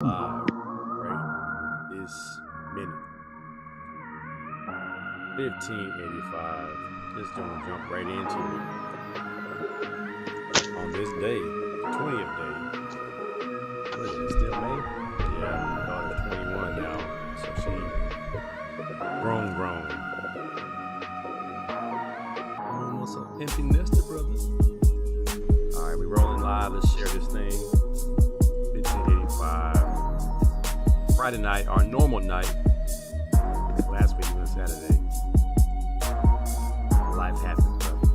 Right this minute. 1585. Just gonna jump right into it. On this day, 20th day. What is it, still May? Yeah, my daughter's 21 now. So she grown. Almost an empty nester, brother. Alright, we rolling live. Let's share this thing. 1585. Friday night, our normal night. Last week was Saturday. Life happens, brother.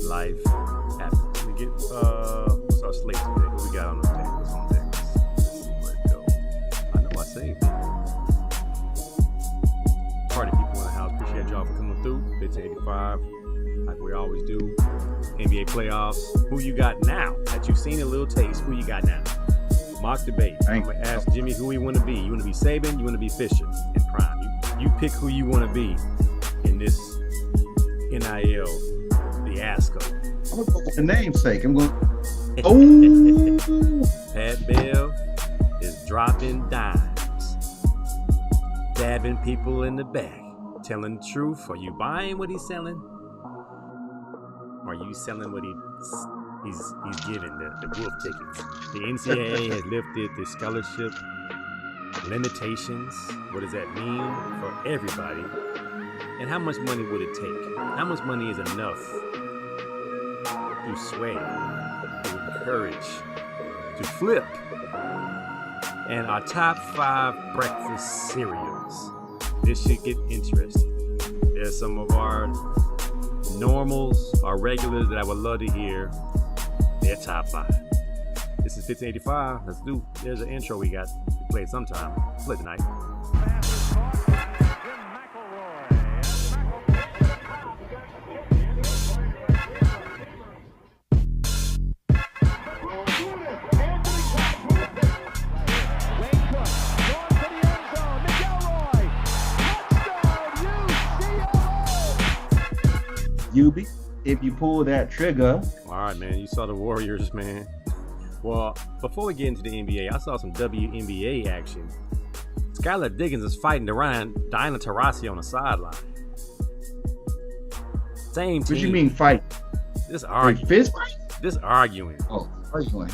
Life happens. Let me get what's our slate today? What we got on the deck? What's on deck? Let's see where it go. I know I saved it. Party people in the house, appreciate y'all for coming through. 1585, like we always do. NBA playoffs. Who you got now? That you've seen a little taste. Who you got now? Mock debate. I'm gonna ask Jimmy who he want to be. You want to be Saban? You want to be Fisher in prime? You pick who you want to be in this NIL fiasco. I'm gonna go for the namesake. I'm going. Oh, Pat Bev is dropping dimes, dabbing people in the back, telling the truth. Are you buying what he's selling? Are you selling what he's giving, the wolf tickets? The NCAA has lifted the scholarship limitations. What does that mean for everybody? And how much money would it take? How much money is enough to sway, to encourage, to flip? And our top 5 breakfast cereals. This should get interesting. There's some of our normals, our regulars that I would love to hear their top 5. This is 1585. Let's do. There's an intro we got to play sometime. Play tonight. UB, if you pull that trigger. All right, man. You saw the Warriors, man. Well, before we get into the NBA, I saw some WNBA action. Skylar Diggins is fighting Diana Taurasi on the sideline. Same team. What you mean fight? This Like arguing. fist fight? This arguing. Oh, arguing.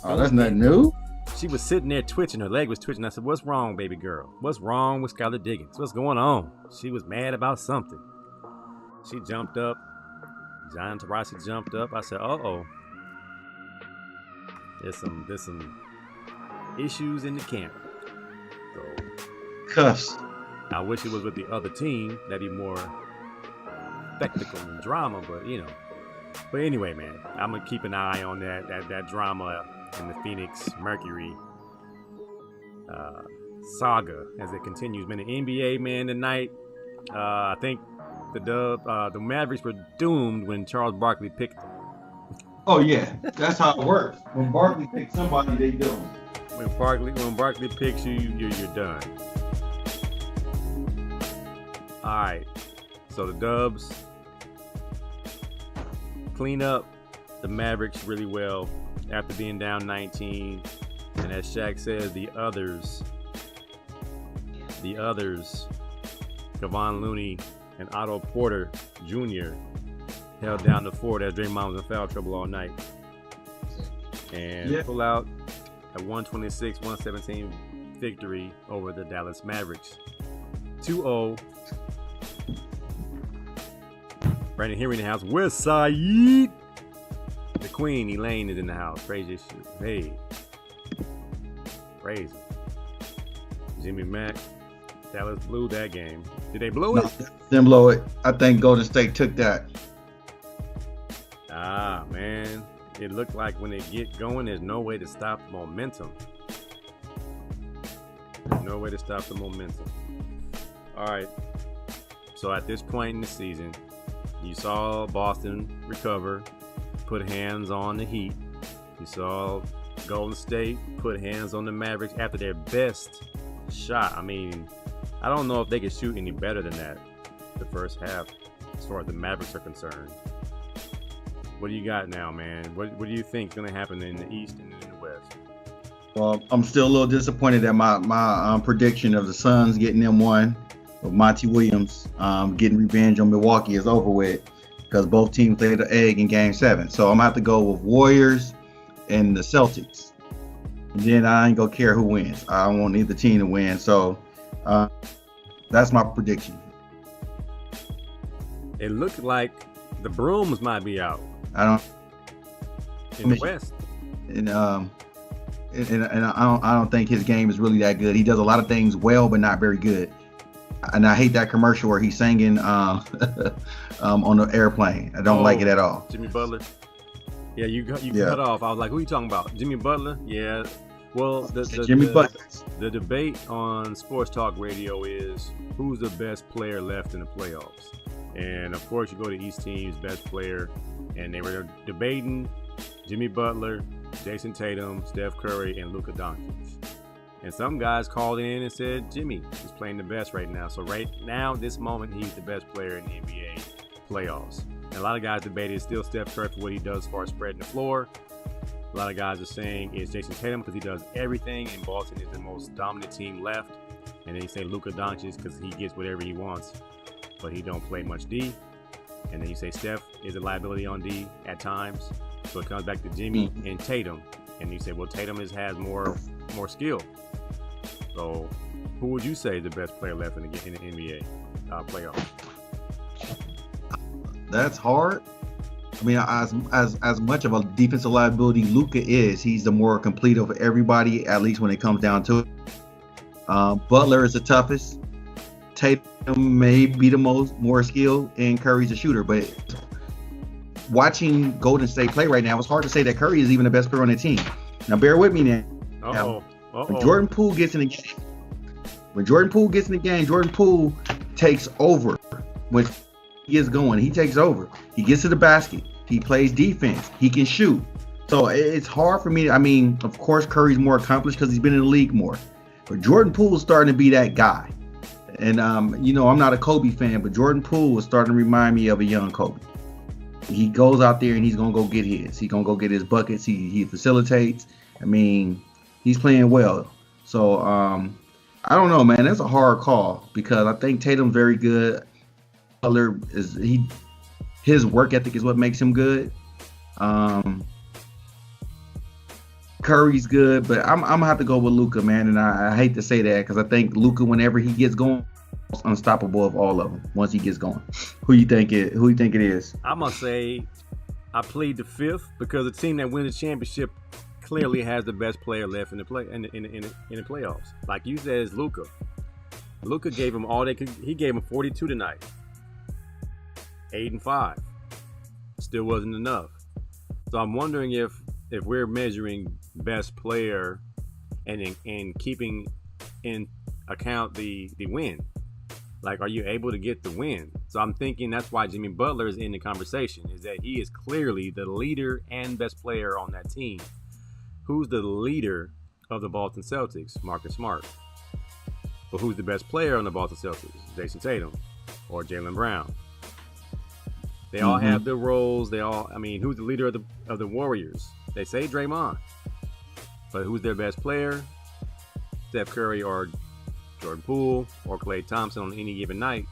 Oh, that's nothing new. She was sitting there twitching. Her leg was twitching. I said, "What's wrong, baby girl? What's wrong with Skylar Diggins? What's going on?" She was mad about something. She jumped up. Diana Taurasi jumped up. I said, "Uh-oh. There's some issues in the camp." So Cuffs. I wish it was with the other team. That'd be more spectacle and drama, but you know. But anyway, man, I'm gonna keep an eye on that drama in the Phoenix Mercury saga as it continues. Man, the NBA, man, tonight, I think the Mavericks were doomed when Charles Barkley picked them. Oh yeah, that's how it works. When Barkley picks somebody, they do. When Barkley picks you, you're done. All right, so the Dubs clean up the Mavericks really well after being down 19, and as Shaq says, the others, Kevon Looney and Otto Porter Jr. held down the fort as Draymond was in foul trouble all night. And pull out a 126-117 victory over the Dallas Mavericks. 2-0. Brandon Henry in the house. West Side. The Queen, Elaine, is in the house. Crazy shit. Hey. Crazy. Jimmy Mack. Dallas blew that game. Did they blow it? No, didn't blow it. I think Golden State took that. Ah, man. It looked like when they get going, there's no way to stop momentum. No way to stop the momentum. All right. So at this point in the season, you saw Boston recover, put hands on the Heat. You saw Golden State put hands on the Mavericks after their best shot. I mean, I don't know if they could shoot any better than that the first half as far as the Mavericks are concerned. What do you got now, man? What do you think is going to happen in the East and in the West? Well, I'm still a little disappointed that my prediction of the Suns getting them one, of Monty Williams getting revenge on Milwaukee is over with, because both teams laid an egg in Game 7. So I'm gonna have to go with Warriors and the Celtics. And then I ain't gonna care who wins. I don't want either team to win. So that's my prediction. It looked like the brooms might be out I don't. in the West. And I don't think his game is really that good. He does a lot of things well, but not very good. And I hate that commercial where he's singing on the airplane. I don't like it at all. Jimmy Butler. Yeah, you cut off. I was like, who are you talking about? Jimmy Butler? Yeah. Well, the debate on Sports Talk Radio is who's the best player left in the playoffs. And of course, you go to East team's best player, and they were debating Jimmy Butler, Jason Tatum, Steph Curry, and Luka Doncic. And some guys called in and said Jimmy is playing the best right now. So right now, this moment, he's the best player in the NBA playoffs. And a lot of guys debated still Steph Curry for what he does as far as spreading the floor. A lot of guys are saying it's Jason Tatum because he does everything, and Boston is the most dominant team left. And then you say Luka Doncic because he gets whatever he wants, but he don't play much D. And then you say Steph is a liability on D at times. So it comes back to Jimmy and Tatum. And you say, well, Tatum has more skill. So who would you say is the best player left in the NBA playoffs? That's hard. I mean, as much of a defensive liability Luka is, he's the more complete of everybody, at least when it comes down to it. Butler is the toughest. Tatum may be the more skilled, and Curry's a shooter. But watching Golden State play right now, it's hard to say that Curry is even the best player on the team. Now, bear with me now. When Jordan Poole gets in the game, Jordan Poole takes over. When he gets going, he takes over. He gets to the basket. He plays defense. He can shoot. So it's hard for me. I mean, of course, Curry's more accomplished because he's been in the league more. But Jordan Poole is starting to be that guy. And, I'm not a Kobe fan, but Jordan Poole is starting to remind me of a young Kobe. He goes out there and he's going to go get his. He's going to go get his buckets. He facilitates. I mean, he's playing well. So, I don't know, man. That's a hard call because I think Tatum's very good. Butler his work ethic is what makes him good. Curry's good, but I'm gonna have to go with Luka, man. And I hate to say that because I think Luka, whenever he gets going, is unstoppable of all of them. Once he gets going, who you think it is? I'm gonna say I plead the fifth because the team that wins the championship clearly has the best player left in the playoffs. Like you said, it's Luka. Luka gave him all they could. He gave him 42 tonight. 8 and 5. Still wasn't enough. So I'm wondering if we're measuring best player and keeping in account the win. Like, are you able to get the win? So I'm thinking that's why Jimmy Butler is in the conversation, is that he is clearly the leader and best player on that team. Who's the leader of the Boston Celtics? Marcus Smart. But who's the best player on the Boston Celtics? Jason Tatum or Jaylen Brown. They all have their roles. Who's the leader of the Warriors? They say Draymond. But who's their best player? Steph Curry or Jordan Poole or Klay Thompson on any given night.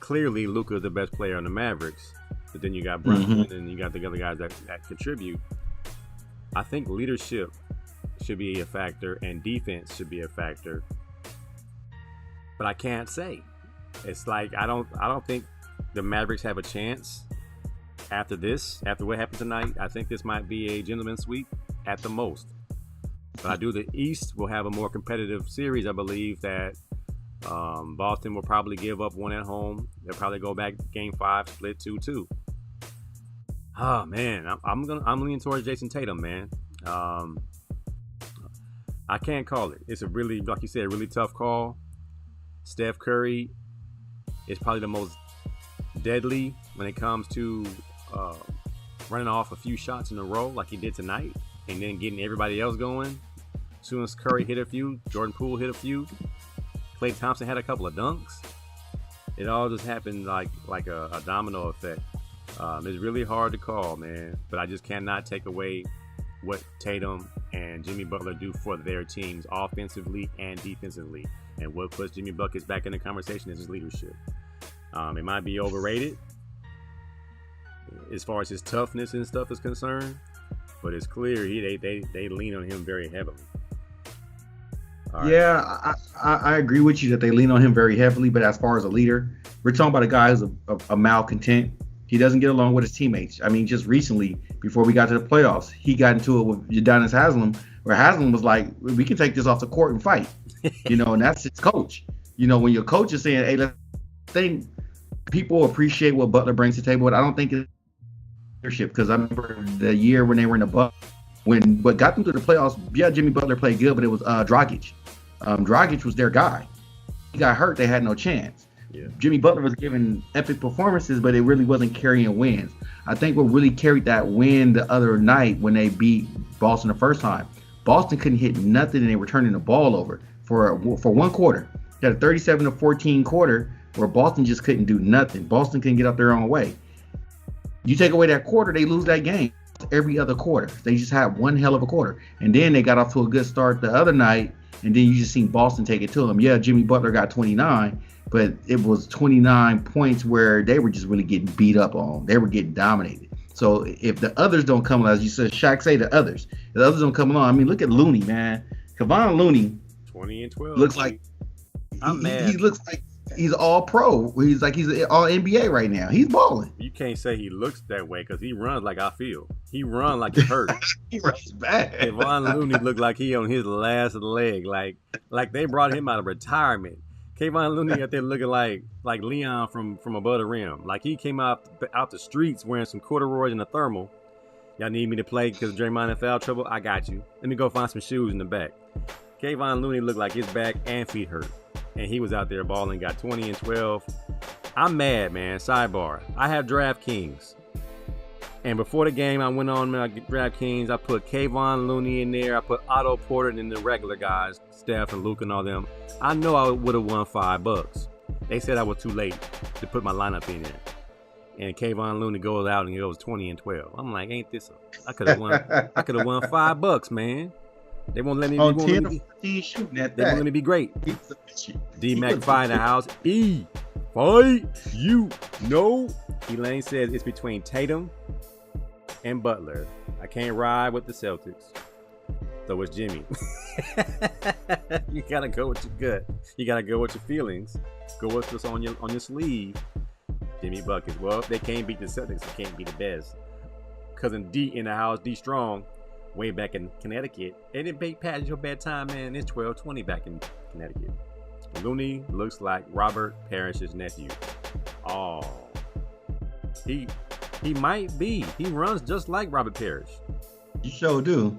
Clearly, Luka is the best player on the Mavericks. But then you got Brunson and you got the other guys that contribute. I think leadership should be a factor and defense should be a factor. But I can't say. It's like I don't think the Mavericks have a chance after what happened tonight. I think this might be a gentleman's sweep at the most. But the East will have a more competitive series. I believe that Boston will probably give up one at home. They'll probably go back Game 5, split 2-2. Oh man, I'm leaning towards Jason Tatum, man. I can't call it. It's a really, like you said, a really tough call. Steph Curry is probably the most deadly when it comes to running off a few shots in a row like he did tonight and then getting everybody else going. As soon as Curry hit a few, Jordan Poole hit a few, Klay Thompson had a couple of dunks. It all just happened like a domino effect. It's really hard to call, man, but I just cannot take away what Tatum and Jimmy Butler do for their teams offensively and defensively. And what puts Jimmy Buckets back in the conversation is his leadership. It might be overrated as far as his toughness and stuff is concerned, but it's clear they lean on him very heavily. Right. Yeah, I agree with you that they lean on him very heavily, but as far as a leader, we're talking about a guy who's a malcontent. He doesn't get along with his teammates. I mean, just recently, before we got to the playoffs, he got into it with Udonis Haslem, where Haslem was like, we can take this off the court and fight. And that's his coach. When your coach is saying, hey, let's think, people appreciate what Butler brings to the table, but I don't think it's leadership, because I remember the year when they were in the Bucks, when what got them to the playoffs, yeah, Jimmy Butler played good, but it was Dragic. Dragic was their guy. He got hurt, they had no chance. Yeah. Jimmy Butler was giving epic performances, but it really wasn't carrying wins. I think what really carried that win the other night when they beat Boston the first time, Boston couldn't hit nothing and they were turning the ball over for one quarter. They had a 37-14 quarter where Boston just couldn't do nothing. Boston couldn't get up their own way. You take away that quarter, they lose that game every other quarter. They just had one hell of a quarter. And then they got off to a good start the other night, and then you just seen Boston take it to them. Yeah, Jimmy Butler got 29, but it was 29 points where they were just really getting beat up on. They were getting dominated. So if the others don't come along, as you said, Shaq say the others don't come along. I mean, look at Looney, man. Kevon Looney 20 and 12 looks like he looks like he's all pro. He's all NBA right now. He's balling. You can't say he looks that way because he runs like I feel. He runs like he hurt. He runs bad. Kevon Looney looked like he on his last leg. Like they brought him out of retirement. Kevon Looney out there looking like Leon from above the rim. Like he came out the streets wearing some corduroys and a thermal. Y'all need me to play because Draymond in foul trouble? I got you. Let me go find some shoes in the back. Kevon Looney looked like his back and feet hurt. And he was out there balling, got 20 and 12. I'm mad, man. Sidebar. I have DraftKings. And before the game, I went on DraftKings. I put Kevon Looney in there. I put Otto Porter and then the regular guys, Steph and Luke and all them. I know I would have won $5. They said I was too late to put my lineup in there. And Kevon Looney goes out and he goes 20 and 12. I'm like, ain't this I could have won $5, man. They won't let me. On 10 or 15 shooting at that. They won't let me be great. D-Mac find the house. Fight you know. Elaine says it's between Tatum and Butler. I can't ride with the Celtics. So it's Jimmy. You gotta go with your gut. You gotta go with your feelings. Go with what's on your sleeve. Jimmy Buckets. Well, if they can't beat the Celtics, they can't be the best. Cousin D in the house, D Strong. Way back in Connecticut. And it bait past your bedtime, man. It's 12:20 back in Connecticut. Looney looks like Robert Parrish's nephew. Oh. He might be. He runs just like Robert Parrish. You sure do.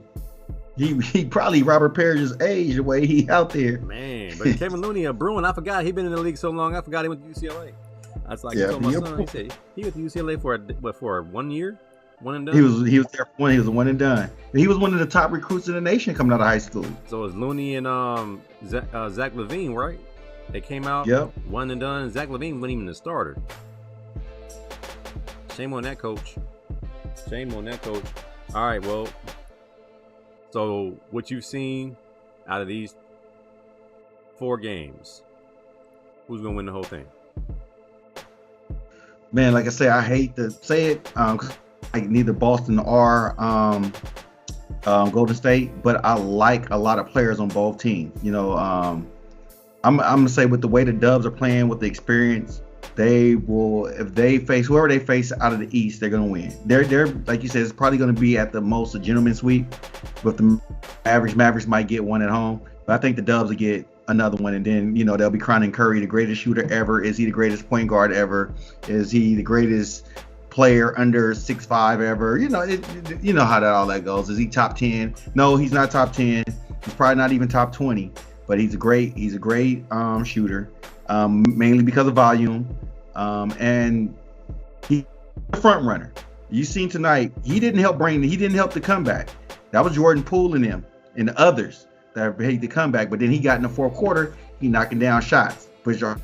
He probably Robert Parrish's age the way he out there. Man, but Kevin Looney, a Bruin, I forgot. He been in the league so long, I forgot he went to UCLA. I was like, he told my son, he said he went to UCLA for 1 year? One and done? He was there for one. He was a one and done. He was one of the top recruits in the nation coming out of high school. So it's Looney and Zach LaVine, right? They came out one and done. Zach LaVine wasn't even the starter. Shame on that coach. All right, well, so what you've seen out of these 4 games, who's gonna win the whole thing? Man, like I say, I hate to say it. Like neither Boston or Golden State, but I like a lot of players on both teams. I'm gonna say with the way the Dubs are playing, with the experience, they will. If they face whoever they face out of the East, they're gonna win. They're like you said, it's probably gonna be at the most a gentleman's sweep. But the Mavericks might get one at home, but I think the Dubs will get another one, and then they'll be crowning Curry the greatest shooter ever. Is he the greatest point guard ever? Is he the greatest player under 6'5" ever? You know how all that goes. Is he top 10? No, he's not top 10. He's probably not even top 20. But he's a great shooter, mainly because of volume, and he's a front runner. You seen tonight, he didn't help the comeback. That was Jordan Poole and them and the others that made the comeback. But then he got in the fourth quarter, he knocking down shots, which are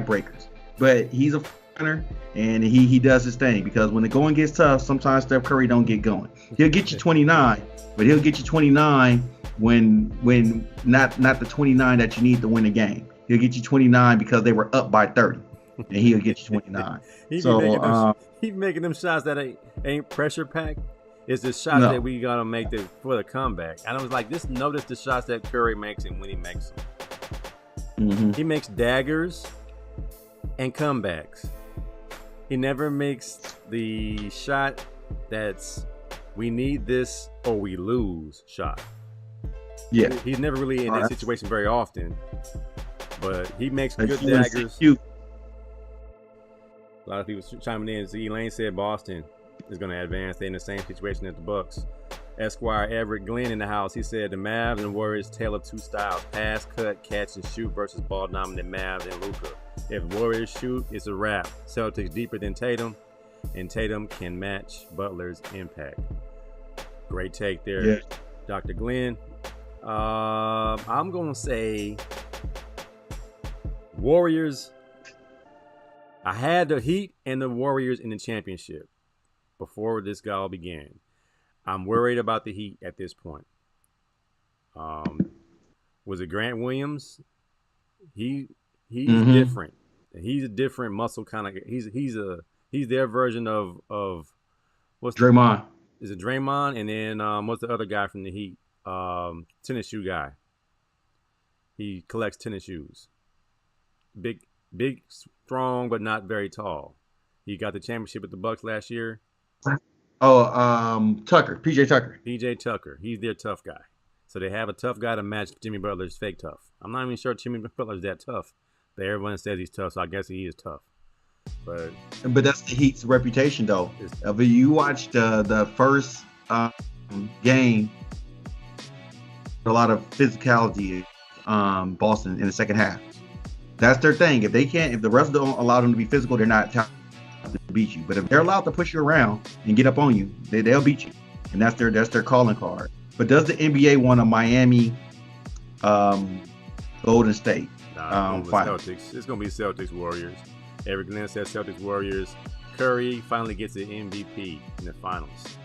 breakers. But he's a and he does his thing, because when the going gets tough, sometimes Steph Curry don't get going. He'll get you 29, but he'll get you 29 when not the 29 that you need to win the game. He'll get you 29 because they were up by 30, and he'll get you 29. He's making them shots that ain't pressure packed. It's the shots that we gotta make for the comeback. And I was like, just notice the shots that Curry makes and when he makes them. Mm-hmm. He makes daggers and comebacks. He never makes the shot that's we need this or we lose shot. Yeah, he's never really in that situation very often, but he makes good daggers. A lot of people chiming in. Z Lane said Boston is going to advance. They're in the same situation as the Bucks. Esquire Everett Glenn in the house. He said the Mavs and Warriors tale of two styles: pass, cut, catch, and shoot versus ball dominant Mavs and Luka. If Warriors shoot, it's a wrap. Celtics deeper than Tatum, and Tatum can match Butler's impact. Great take there, Dr. Glenn. I'm going to say Warriors. I had the Heat and the Warriors in the championship before this all began. I'm worried about the Heat at this point. Was it Grant Williams? He's different. He's a different muscle kind of. He's their version of what's Draymond. Is it Draymond? And then what's the other guy from the Heat? Tennis shoe guy. He collects tennis shoes. Big, strong, but not very tall. He got the championship with the Bucks last year. Tucker, PJ Tucker. PJ Tucker. He's their tough guy. So they have a tough guy to match Jimmy Butler's fake tough. I'm not even sure Jimmy Butler's that tough, but everyone says he's tough, so I guess he is tough. But that's the Heat's reputation, though. If you watched the first game, a lot of physicality, Boston in the second half. That's their thing. If the rest don't allow them to be physical, they're not talented to beat you. But if they're allowed to push you around and get up on you, they'll beat you, and that's their calling card. But does the NBA want a Miami, Golden State final? Celtics. It's gonna be Celtics Warriors. Eric Glenn says Celtics Warriors. Curry finally gets an MVP in the finals.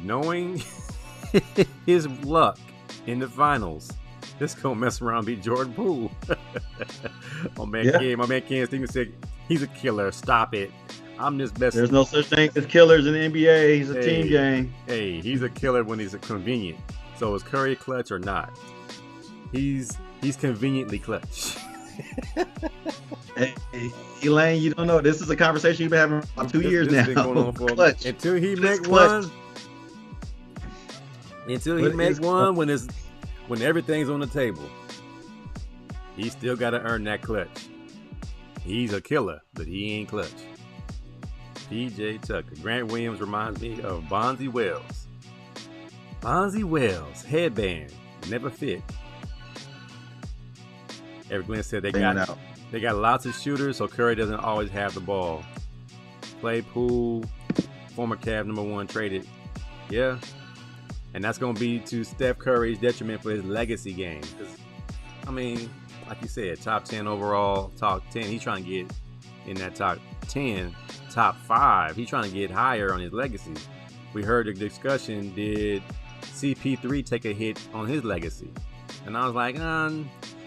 Knowing his luck in the finals, this gonna mess around and beat Jordan Poole. my man Ken Stevens said he's a killer. Stop it. I'm just messing. There's no such thing as killers in the NBA. He's a team game. Hey, he's a killer when he's convenient. So is Curry clutch or not? He's conveniently clutch. Hey, Elaine, you don't know. This is a conversation you've been having for 2 years now. Been going on for clutch. Until he makes one. Until he makes one when everything's on the table. He still got to earn that clutch. He's a killer, but he ain't clutch. PJ Tucker. Grant Williams reminds me of Bonzi Wells. Bonzi Wells, headband, never fit. Eric Glenn said they got lots of shooters, so Curry doesn't always have the ball. Clay Poole, former Cavs #1 traded. Yeah. And that's going to be to Steph Curry's detriment for his legacy game. Because, I mean, like you said, top 10 overall, top 10. He's trying to get in that top 10, top 5. He's trying to get higher on his legacy. We heard the discussion, did CP3 take a hit on his legacy? And I was like,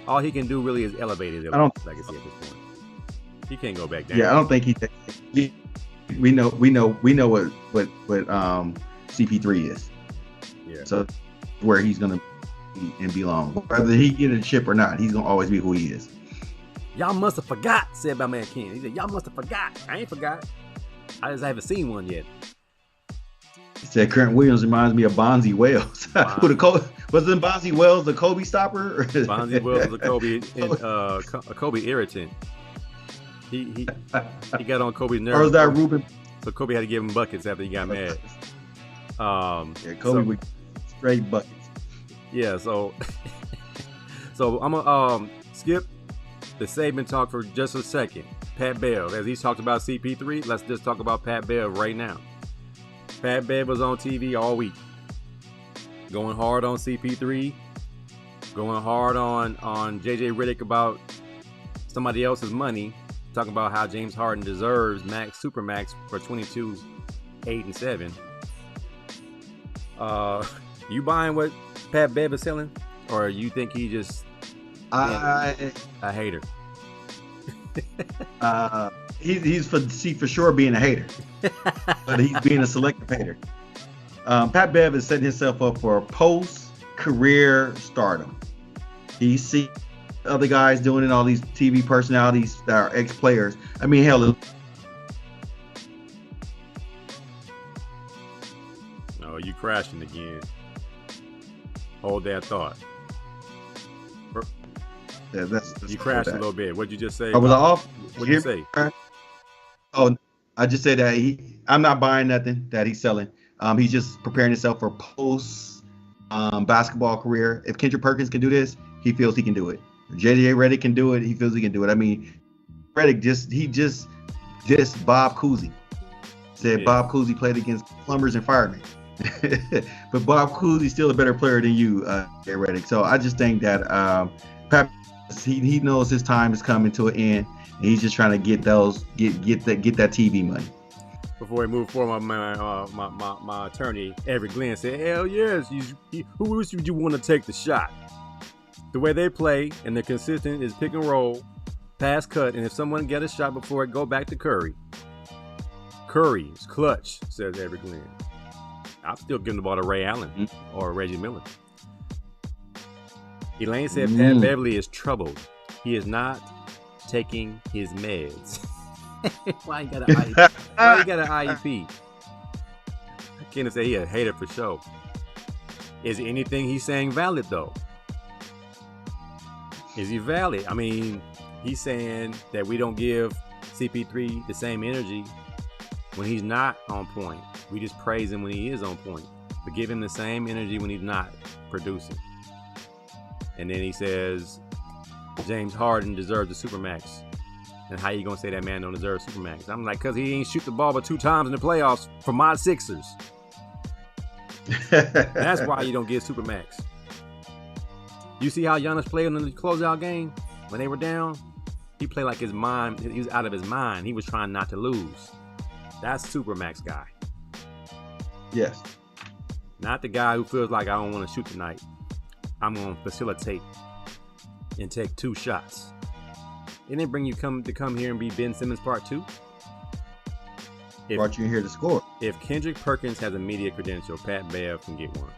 all he can do really is elevate his legacy at this point. He can't go back down. Yeah, I don't think we know what CP3 is. Yeah. So where he's gonna be and belong, whether he get a chip or not, he's gonna always be who he is. Y'all must have forgot, said my man Ken. He said, y'all must have forgot. I ain't forgot. I just haven't seen one yet. He said Grant Williams reminds me of Bonzi Wells. Wasn't Bonzi Wells the Kobe stopper? Bonzi Wells was a Kobe irritant. He got on Kobe's nerves. Or was that Ruben? So Kobe had to give him buckets after he got mad. Kobe would straight buckets. Yeah, so I'm gonna skip the Saban talk for just a second. Pat Bev, as he's talked about CP3, let's just talk about Pat Bev right now. Pat Bev was on TV all week, going hard on CP3, going hard on JJ Redick about somebody else's money, talking about how James Harden deserves supermax for 22, 8, and 7. You buying what Pat Bev is selling, or you think he just a hater? He's for sure being a hater, but he's being a selective hater. Pat Bev is setting himself up for post-career stardom. He sees other guys doing it, all these TV personalities that are ex-players. I mean, hell. Oh, you crashing again. Hold that thought. Yeah, that's you crashed a little bit. What'd you just say? I was off. What'd you say? Oh, I just said that I'm not buying nothing that he's selling. He's just preparing himself for post basketball career. If Kendrick Perkins can do this, he feels he can do it. If JJ Redick can do it, he feels he can do it. I mean, Redick just Bob Cousy. Said Bob Cousy played against plumbers and firemen. But Bob Cousy's still a better player than you, Redick. So I just think that Pat, he knows his time is coming to an end, and he's just trying to get that TV money. Before we move forward, my attorney, Everett Glenn, said, hell yes, who else would you want to take the shot? The way they play and they're consistent is pick and roll, pass cut, and if someone get a shot before it, go back to Curry. Curry is clutch, says Everett Glenn. I'm still giving the ball to Ray Allen or Reggie Miller. Elaine said Pat Beverly is troubled. He is not taking his meds. Why you got an IEP? Why you got an IEP? Kenneth said he a hater for sure. Is anything he's saying valid though? Is he valid? I mean, he's saying that we don't give CP3 the same energy when he's not on point. We just praise him when he is on point, but give him the same energy when he's not producing. And then he says James Harden deserves the supermax. And how you gonna say that man don't deserve supermax? I'm like, cause he ain't shoot the ball but 2 times in the playoffs for my Sixers. That's why you don't get supermax. You see how Giannis played in the closeout game when they were down? He played like his mind. He was out of his mind. He was trying not to lose. That's supermax guy. Yes. Not the guy who feels like I don't want to shoot tonight. I'm gonna facilitate and take 2 shots. It didn't bring you to come here and be Ben Simmons part 2. Brought you in here to score. If Kendrick Perkins has a media credential, Pat Bev can get one.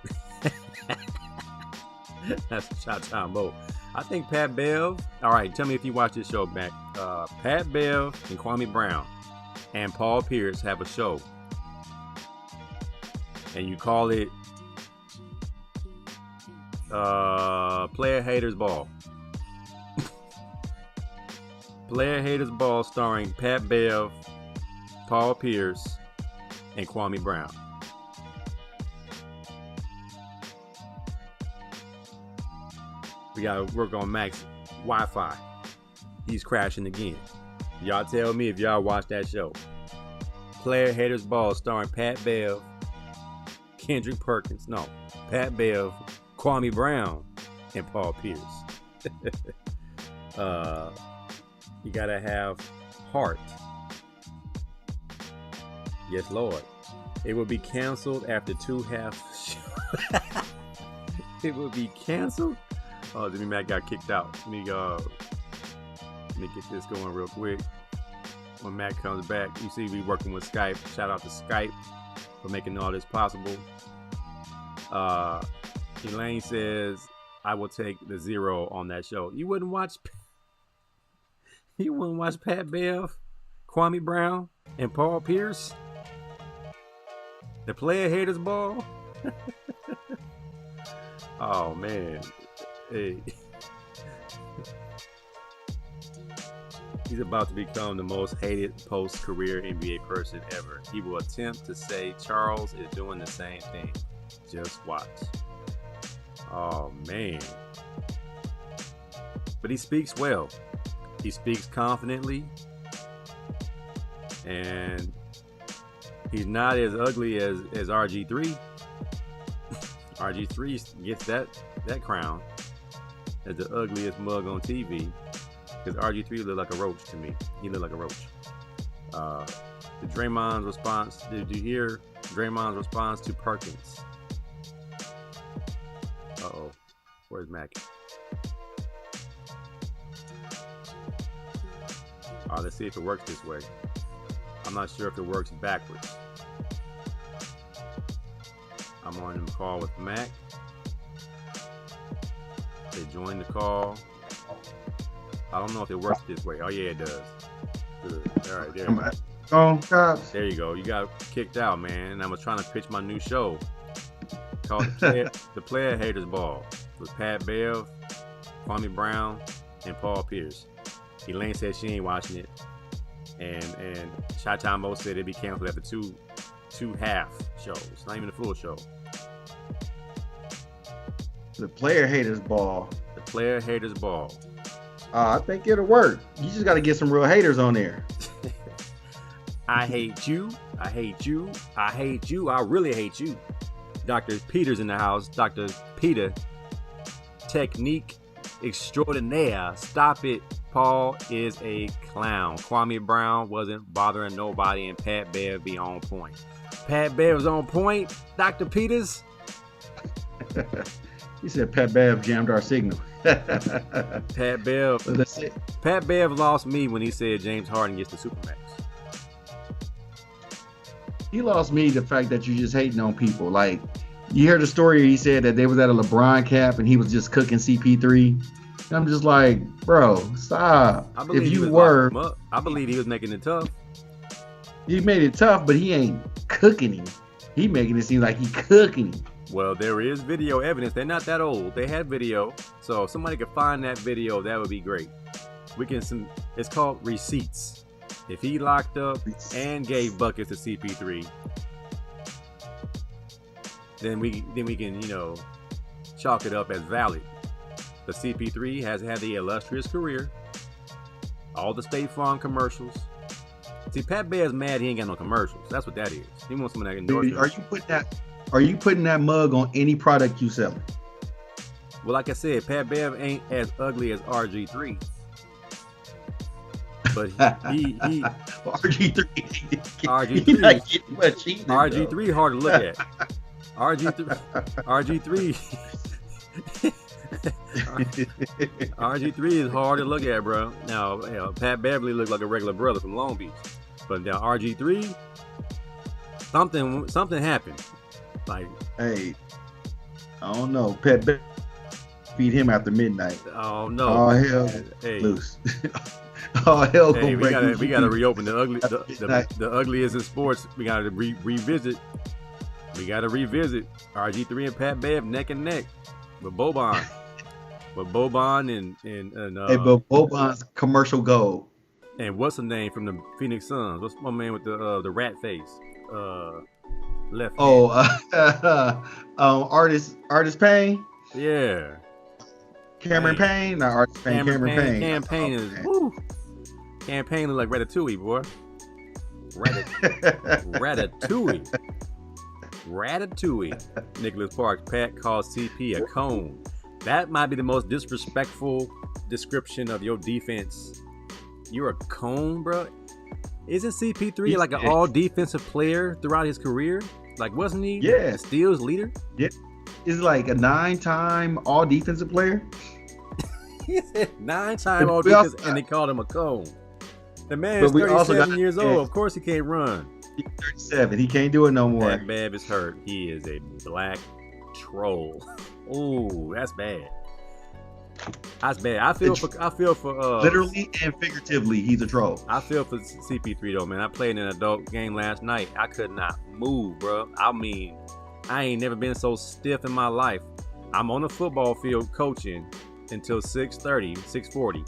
That's a shot time Mo. I think Pat Bev. All right, tell me if you watch this show back. Pat Bev and Kwame Brown and Paul Pierce have a show, and you call it Player Haters Ball. Player Haters Ball starring Pat Bev, Paul Pierce, and Kwame Brown. We gotta work on Max Wi-Fi. He's crashing again. Y'all tell me if y'all watch that show. Player Haters Ball starring Pat Bev, Kendrick Perkins. No, Pat Bev, Kwame Brown, and Paul Pierce. You gotta have heart. Yes, Lord. It will be canceled after 2 half. It will be canceled. Oh, Jimmy Mack got kicked out. Let me get this going real quick. When Matt comes back, you see we working with Skype. Shout out to Skype for making all this possible. Elaine says, I will take the 0 on that show. You wouldn't watch Pat Bev, Kwame Brown, and Paul Pierce? The Player Haters Ball? Oh, man. Hey. He's about to become the most hated post-career NBA person ever. He will attempt to say Charles is doing the same thing. Just watch. Oh, man. But he speaks well. He speaks confidently. And he's not as ugly as RG3. RG3 gets that crown as the ugliest mug on TV. Because RG3 looked like a roach to me. He looked like a roach. The Draymond's response. Did you hear Draymond's response to Perkins? Uh-oh. Where's Mac? Let's see if it works this way. I'm not sure if it works backwards. I'm on the call with Mac. They joined the call. I don't know if it works this way. Oh yeah, it does. Good. All right, there you go. Oh, cops. There you go. You got kicked out, man. And I was trying to pitch my new show called The Player Haters Ball with Pat Bev, Kwame Brown, and Paul Pierce. Elaine said she ain't watching it, and Chi-Town said it'd be canceled after two half shows, not even a full show. The Player Haters Ball. The Player Haters Ball. I think it'll work. You just got to get some real haters on there. I hate you. I hate you. I hate you. I really hate you. Dr. Peter's in the house. Dr. Peter, technique extraordinaire. Stop it. Paul is a clown. Kwame Brown wasn't bothering nobody, and Pat Bev be on point. Pat Bev was on point. Dr. Peters. He said Pat Bev jammed our signal. Pat Bev. That's it. Pat Bev lost me when he said James Harden gets the Supermax. He lost me the fact that you just hating on people. Like, you heard the story, he said that they was at a LeBron camp and he was just cooking CP3. And I'm just like, bro, stop. If you were, I believe he was making it tough. He made it tough, but he ain't cooking him. He making it seem like he cooking him. Well, there is video evidence. They're not that old. They had video. So if somebody could find that video, that would be great. It's called receipts. If he locked up and gave buckets to CP3, then we can, chalk it up as valid. But CP3 has had the illustrious career. All the State Farm commercials. See, Pat Bear's mad he ain't got no commercials. That's what that is. He wants some of that endorsement. Are you putting that mug on any product you sell? Well, like I said, Pat Bev ain't as ugly as RG3. But he RG3 hard to look at. RG3 is hard to look at, bro. Now, Pat Beverly looked like a regular brother from Long Beach, but now RG3, something happened. Like, hey, I don't know. Pat Beverly feed him after midnight. Oh no! Oh hell, loose. Oh hell, hey, we gotta reopen the ugliest in sports. We gotta revisit. We gotta revisit RG3 and Pat Bev neck and neck with Boban. But Boban's commercial gold. And what's the name from the Phoenix Suns? What's my man with the rat face? Left. Artist Payne. Yeah. Cameron Payne, not Artist Payne. Cameron Payne. Campaign is woo. Campaign look like Ratatouille, boy. Ratatouille. Nicholas Parks. Pat calls CP a cone. That might be the most disrespectful description of your defense. You're a cone, bro. Isn't CP3 like an all defensive player throughout his career? Like, wasn't he the steals leader? Yeah. He's like a 9-time all defensive player. He said 9-time all defense, and they called him a cone. The man is 37 years old. Of course he can't run. He's 37. He can't do it no more. That Bab is hurt. He is a black troll. Ooh, that's bad. That's bad. I feel for literally and figuratively, he's a troll. I feel for CP3 though, man. I played in an adult game last night. I could not move, bro. I mean, I ain't never been so stiff in my life. I'm on the football field coaching until 6:30, 6:40.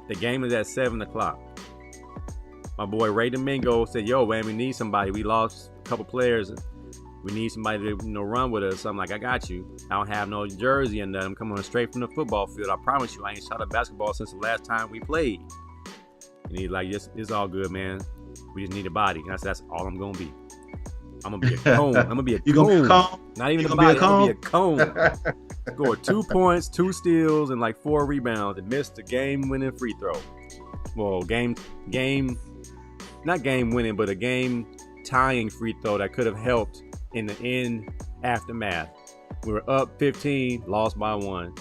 The game is at 7 o'clock. My boy Ray Domingo said, "Yo, man, we need somebody. We lost a couple players. We need somebody to run with us." So I'm like, "I got you. I don't have no jersey and I'm coming straight from the football field. I promise you, I ain't shot a basketball since the last time we played." And he's like, "It's all good, man. We just need a body." And I said, "That's all I'm gonna be. I'm gonna be a cone. I'm gonna be a cone. Gonna be a cone? Not even a body. I'm gonna be a cone. Scored 2 points, 2 steals, and like 4 rebounds, and missed a game-winning free throw. Well, not game-winning, but a game-tying free throw that could have helped in the end aftermath. We were up 15, lost by 1.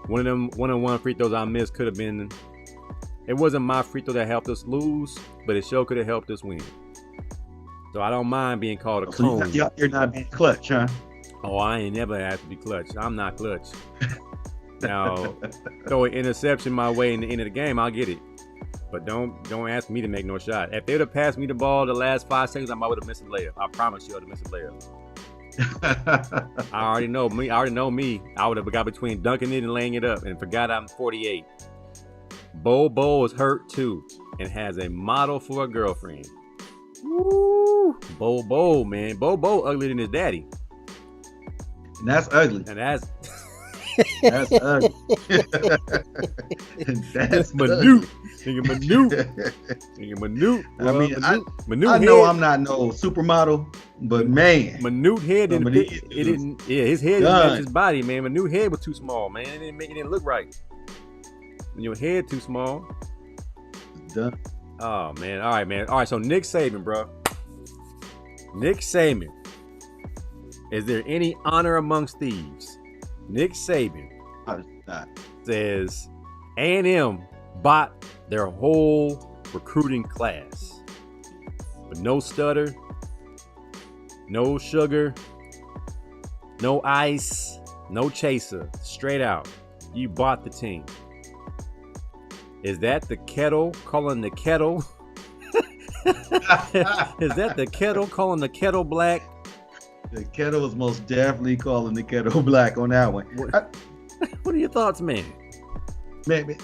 One of them one-on-one free throws I missed could have been. It wasn't my free throw that helped us lose, but it sure could have helped us win. So I don't mind being called a cone. You're not being clutch, huh? Oh, I ain't never had to be clutch. I'm not clutch. Now, throw an interception my way in the end of the game, I'll get it. But don't ask me to make no shot. If they would have passed me the ball the last 5 seconds, I would have missed a layup. I promise you I would have missed a layup. I already know me. I would have got between dunking it and laying it up and forgot I'm 48. Bo is hurt too and has a model for a girlfriend. Woo! Bo, man. Bo uglier than his daddy. And that's ugly. And that's ugly. That's minute. Nigga minute. I mean, I know I'm not no supermodel, but man, Minute head didn't fit. It didn't. Yeah, his head didn't match his body, man. Minute head was too small, man. It didn't look right. And your head too small. Done. Oh man. All right, man. All right. So Nick Saban, bro. Nick Saban. Is there any honor amongst thieves? Nick Saban says A&M bought their whole recruiting class. But no stutter, no sugar, no ice, no chaser. Straight out. You bought the team. Is that the kettle calling the kettle? Is that the kettle calling the kettle black? The kettle is most definitely calling the kettle black on that one. What are your thoughts, man? Man,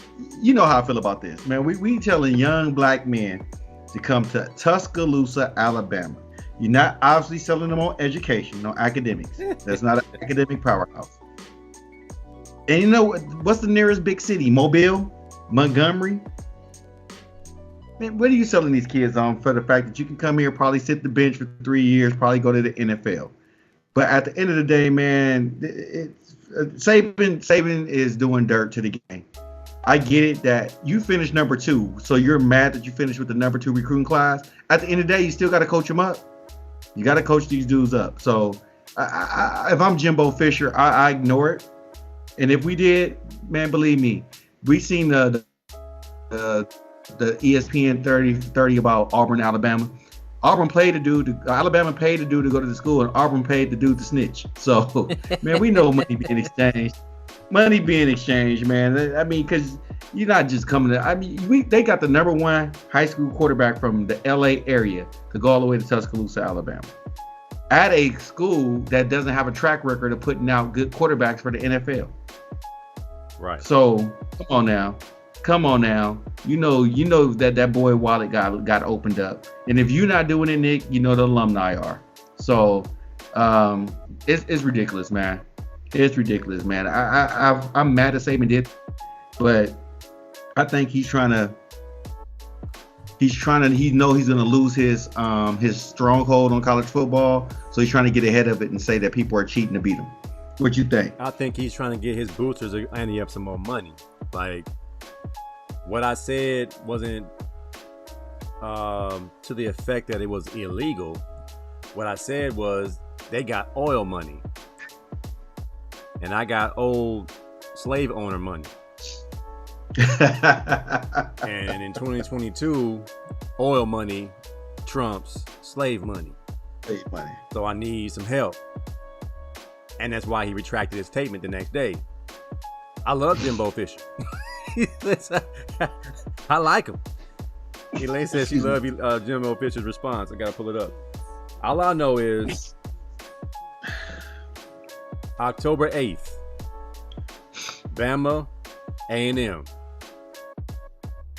you know how I feel about this, man. We telling young black men to come to Tuscaloosa, Alabama. You're not obviously selling them on education, no academics. That's not an academic powerhouse. And you know what's the nearest big city? Mobile? Montgomery? Man, what are you selling these kids on for the fact that you can come here, probably sit the bench for 3 years, probably go to the NFL? But at the end of the day, man, Saban is doing dirt to the game. I get it that you finished number 2, so you're mad that you finished with the number 2 recruiting class. At the end of the day, you still got to coach them up. You got to coach these dudes up. So if I'm Jimbo Fisher, I ignore it. And if we did, man, believe me, we seen the ESPN 30 about Auburn, Alabama. Auburn paid the dude. Alabama paid the dude to go to the school, and Auburn paid the dude to snitch. So, man, we know money being exchanged. Money being exchanged, man. I mean, because you're not just coming to. I mean, they got the number 1 high school quarterback from the LA area to go all the way to Tuscaloosa, Alabama, at a school that doesn't have a track record of putting out good quarterbacks for the NFL. Right. So come on now. You know that boy wallet got opened up. And if you're not doing it, Nick, you know the alumni are. So it's ridiculous, man. It's ridiculous, man. I'm mad at Saban did, but I think he knows he's gonna lose his stronghold on college football. So he's trying to get ahead of it and say that people are cheating to beat him. What you think? I think he's trying to get his boosters to ante up some more money. Like, what I said wasn't to the effect that it was illegal. What I said was they got oil money. And I got old slave owner money. And in 2022, oil money trumps slave money. Slave money. So I need some help. And that's why he retracted his statement the next day. I love Jimbo Fisher. I like him. Elaine says she loves Jimbo Fisher's response. I gotta pull it up. All I know is October 8th, Bama, A&M.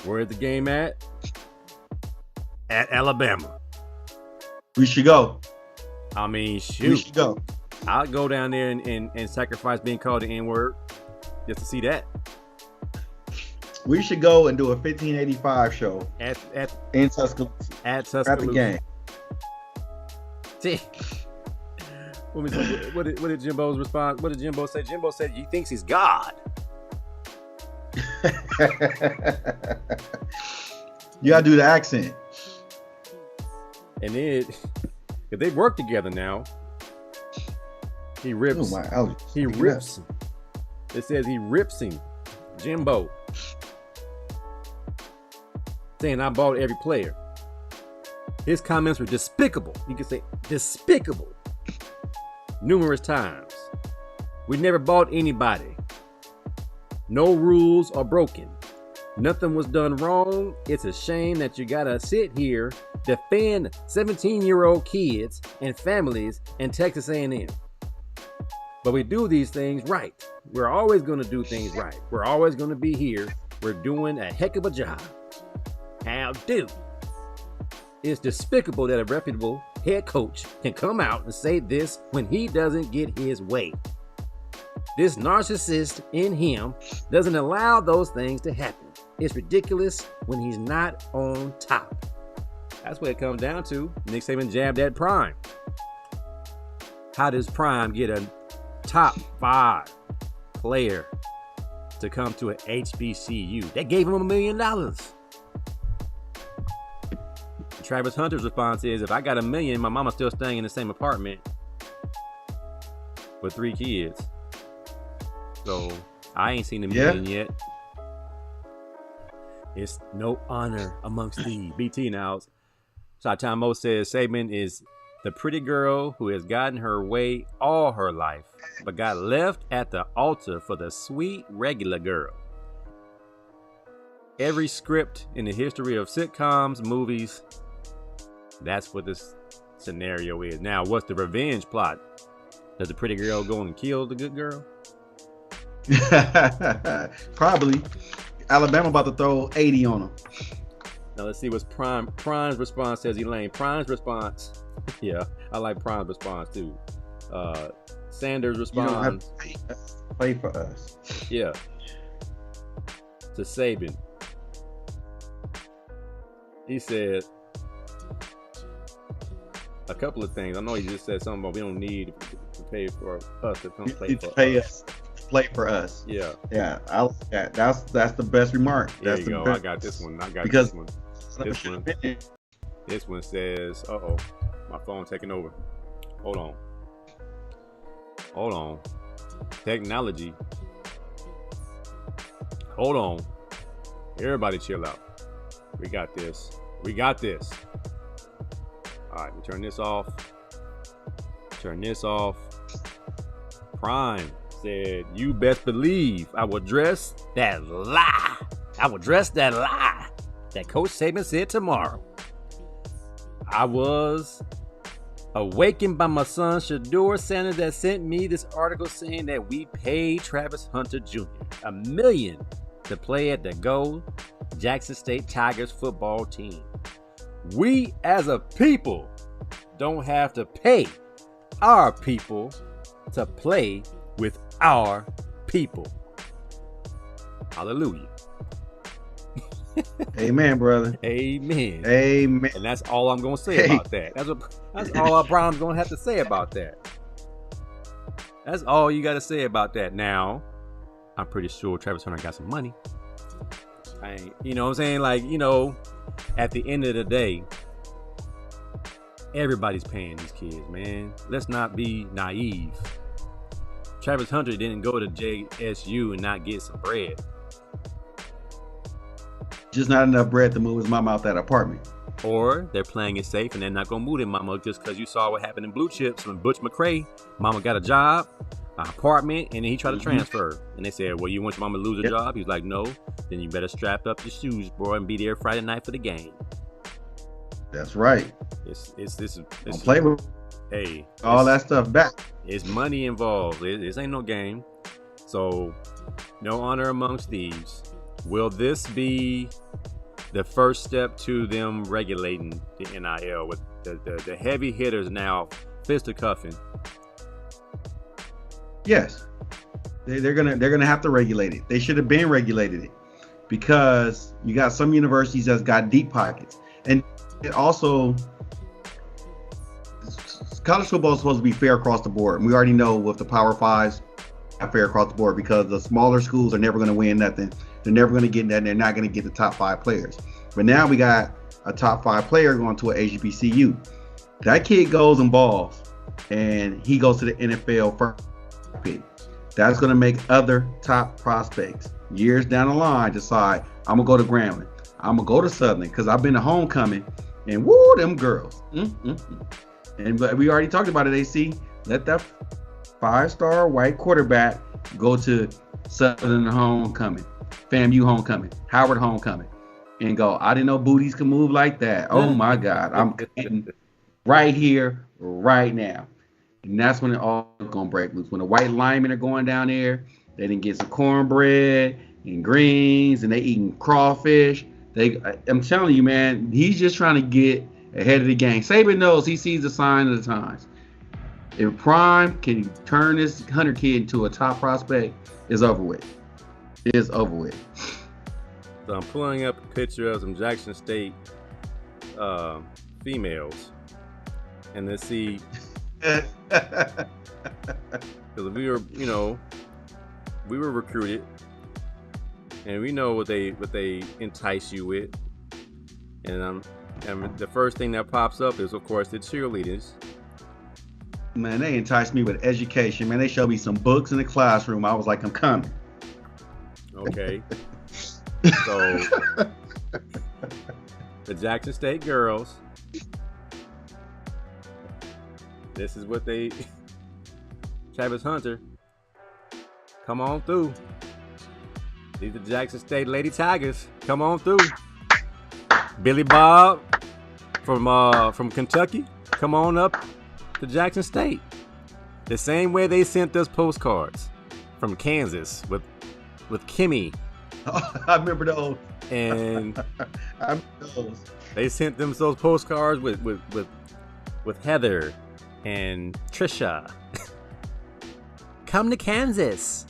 Where's the game at? At Alabama. We should go. I mean, shoot. We should go. I'll go down there and sacrifice being called the N-word just to see that. We should go and do a 1585 show in Tuscaloosa. At Tuscaloosa. At the game. See. What did Jimbo's response? What did Jimbo say? Jimbo said he thinks he's God. You gotta do the accent. And then, if they work together now, he rips. He rips him. It says he rips him. Jimbo. Saying I bought every player. His comments were despicable. You can say despicable. Numerous times. We never bought anybody. No rules are broken. Nothing was done wrong. It's a shame that you gotta sit here, defend 17-year-old kids and families in Texas A&M. But we do these things right. We're always gonna do things right. We're always gonna be here. We're doing a heck of a job. How do? It's despicable that a reputable head coach can come out and say this when he doesn't get his way. This narcissist in him doesn't allow those things to happen. It's ridiculous when he's not on top. That's what it comes down to. Nick Saban jabbed at Prime. How does Prime get a top 5 player to come to an HBCU? They gave him $1 million. Travis Hunter's response is, if I got $1 million, my mama's still staying in the same apartment with 3 kids. So I ain't seen $1 million yet. It's no honor amongst the BT now. Shai Mo says Saban is the pretty girl who has gotten her way all her life, but got left at the altar for the sweet regular girl. Every script in the history of sitcoms, movies, that's what this scenario is. Now, what's the revenge plot? Does the pretty girl go and kill the good girl? Probably. Alabama about to throw 80 on them. Now let's see what's Prime's response, says Elaine. Prime's response. Yeah, I like Prime's response too. Sanders responds. You don't have to play for us. Yeah. To Saban. He said a couple of things. I know he just said something about we don't need to pay for us to come play for us. Play for us. Yeah. Yeah. I like that. That's the best remark. There That's you go. Best. I got this one. This one says, uh-oh, my phone taking over. Hold on. Technology. Hold on. Everybody chill out. We got this. All right, we turn this off. Prime said, you best believe I will address that lie that Coach Saban said tomorrow. I was awakened by my son Shador Sanders that sent me this article saying that we paid Travis Hunter Jr. $1 million to play at the Go Jackson State Tigers football team. We as a people don't have to pay our people to play with our people. Hallelujah. Amen, brother. Amen. Amen. And that's all I'm going to say about that. That's all our Browns going to have to say about that. That's all you got to say about that. Now, I'm pretty sure Travis Hunter got some money. You know what I'm saying? Like, you know, at the end of the day, everybody's paying these kids, man. Let's not be naive. Travis Hunter didn't go to JSU and not get some bread. Just not enough bread to move his mama out that apartment. Or they're playing it safe and they're not going to move their mama just because you saw what happened in Blue Chips when Butch McRae, mama got a job, an apartment, and then he tried to transfer. And they said, well, you want your mama to lose a job? He's like, no. Then you better strap up your shoes, bro, and be there Friday night for the game. That's right. Don't play with all that stuff back. It's money involved. This ain't no game. So, no honor amongst thieves. Will this be the first step to them regulating the NIL with the heavy hitters now fisticuffing? Yes, they're gonna have to regulate it. They should have been regulated it because you got some universities that's got deep pockets, and it also college football is supposed to be fair across the board. And we already know with the Power Fives, not fair across the board because the smaller schools are never going to win nothing. They're never going to get that. And they're not going to get the top 5 players. But now we got a top 5 player going to an HBCU. That kid goes and balls, and he goes to the NFL first pick. That's going to make other top prospects years down the line decide, I'm going to go to Grambling. I'm going to go to Southern because I've been to homecoming, and woo, them girls. And but we already talked about it, AC. Let that 5-star white quarterback go to Southern homecoming, FAMU homecoming, Howard homecoming, and go, I didn't know booties can move like that. Oh, my God. I'm getting right here, right now. And that's when it all is going to break loose. When the white linemen are going down there, they didn't get some cornbread and greens, and they eating crawfish. I'm telling you, man, he's just trying to get ahead of the game. Saban knows he sees the sign of the times. If Prime can turn this Hunter kid into a top prospect, it's over with. It's over with. So I'm pulling up a picture of some Jackson State females, and let's see, because we were recruited, and we know what they entice you with, and the first thing that pops up is, of course, the cheerleaders. Man, they enticed me with education. Man, they showed me some books in the classroom. I was like, I'm coming. Okay. So, the Jackson State girls, this is what they, Travis Hunter, come on through. These are Jackson State Lady Tigers, come on through. Billy Bob from Kentucky, come on up to Jackson State. The same way they sent us postcards from Kansas with Kimmy. Oh, I remember those. And I remember those. They sent them those postcards with Heather and Trisha. Come to Kansas.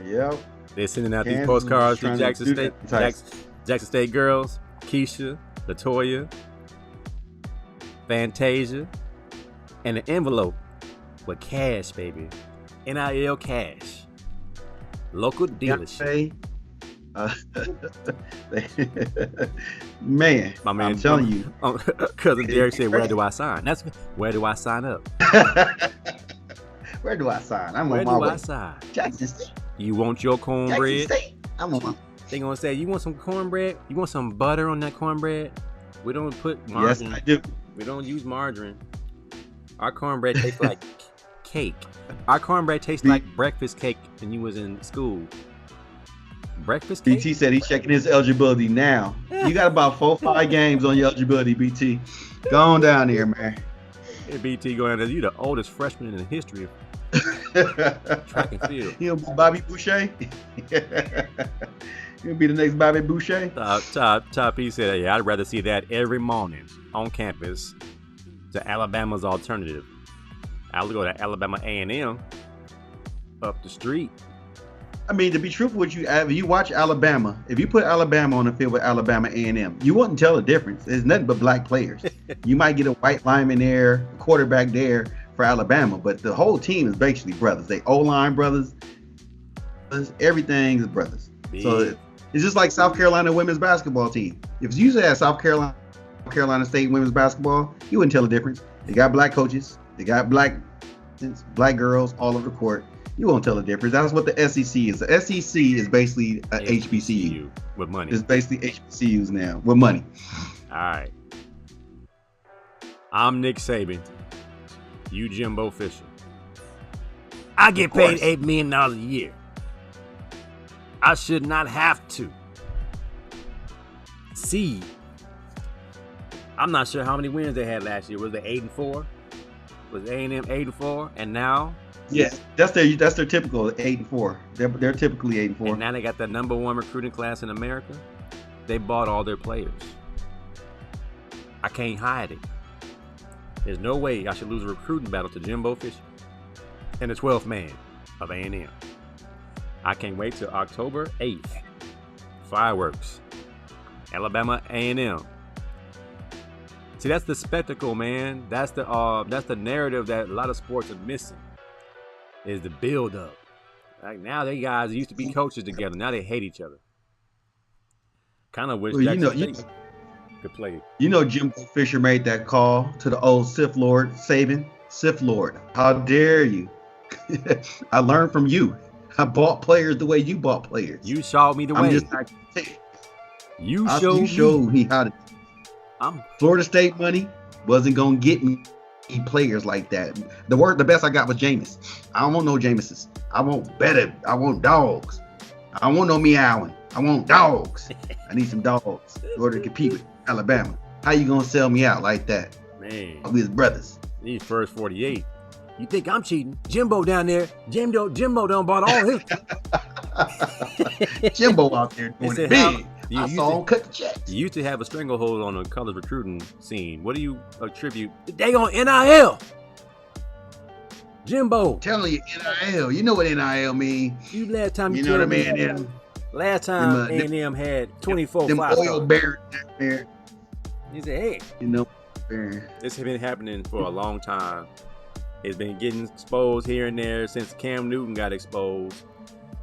Yep. They're sending out Kansas these postcards to trying Jackson to State. that. Jackson State girls, Keisha, Latoya, Fantasia, and an envelope with cash, baby. NIL cash. Local dealership. Man, My man, I'm telling you. Cousin Derek said, "Where do I sign?" That's where do I sign up? Where do I sign? I'm Where on my do way. I sign? Jackson State. You want your cornbread? Jackson State. I'm on my. They gonna say, "You want some cornbread? You want some butter on that cornbread?" We don't put margarine. Yes, I do. We don't use margarine. Our cornbread tastes like cake. Our cornbread tastes like breakfast cake when you was in school. Breakfast cake? BT said he's checking his eligibility now. You got about 4-5 games on your eligibility, BT. Go on down here, man. Hey, BT going there. You the oldest freshman in the history of track and field. He'll be Bobby Boucher. He'll be the next Bobby Boucher. Top he said, "Yeah, I'd rather see that every morning on campus to Alabama's alternative. I'll go to Alabama A&M up the street." I mean, to be truthful with you, if you watch Alabama, if you put Alabama on the field with Alabama A&M, you wouldn't tell the difference. There's nothing but black players. You might get a white lineman there, a quarterback there for Alabama, but the whole team is basically brothers. They O-line brothers. Everything is brothers. Big. So it's just like South Carolina women's basketball team. If you had South Carolina State women's basketball, you wouldn't tell the difference. They got black coaches. They got black girls all over the court. You won't tell the difference. That's what the SEC is. The SEC is basically a HBCU with money. It's basically HBCUs now with money. All right. I'm Nick Saban. You Jimbo Fisher. I get paid $8 million a year. I should not have to. See, I'm not sure how many wins they had last year. Was it 8-4? Was A&M 8-4? And now? Yes, that's their typical 8-4. They're typically 8-4. And now they got the number one recruiting class in America. They bought all their players. I can't hide it. There's no way I should lose a recruiting battle to Jimbo Fisher and the 12th man of A&M. I can't wait till October 8th. Fireworks. Alabama A&M. See, that's the spectacle, man. That's the narrative that a lot of sports are missing. Is the build up. Like now, they guys used to be coaches together. Now they hate each other. Kind of wish Jackson State could play. You know, Jimbo Fisher made that call to the old Sith Lord Saban. Sith Lord, how dare you? I learned from you. I bought players the way you bought players. You showed me the way. You showed me how to. Florida State money wasn't gonna get me players like that. The best I got was Jameis. I don't want no Jameses. I want better. I want dogs. I don't want no meowing. I want dogs. I need some dogs in order to compete with Alabama. How you gonna sell me out like that? Man, we his brothers. These first 48. You think I'm cheating? Jimbo down there. Jimbo done bought all his. Jimbo out there doing it big. I saw him cut the checks. You used to have a stranglehold on the college recruiting scene. What do you attribute? They on NIL. Jimbo. I'm telling you, NIL. You know what NIL mean. You last time you know what I mean? Yeah. Last time A&M had 24 them five oil barons out there. You said, hey. You know. This has been happening for a long time. It's been getting exposed here and there since Cam Newton got exposed.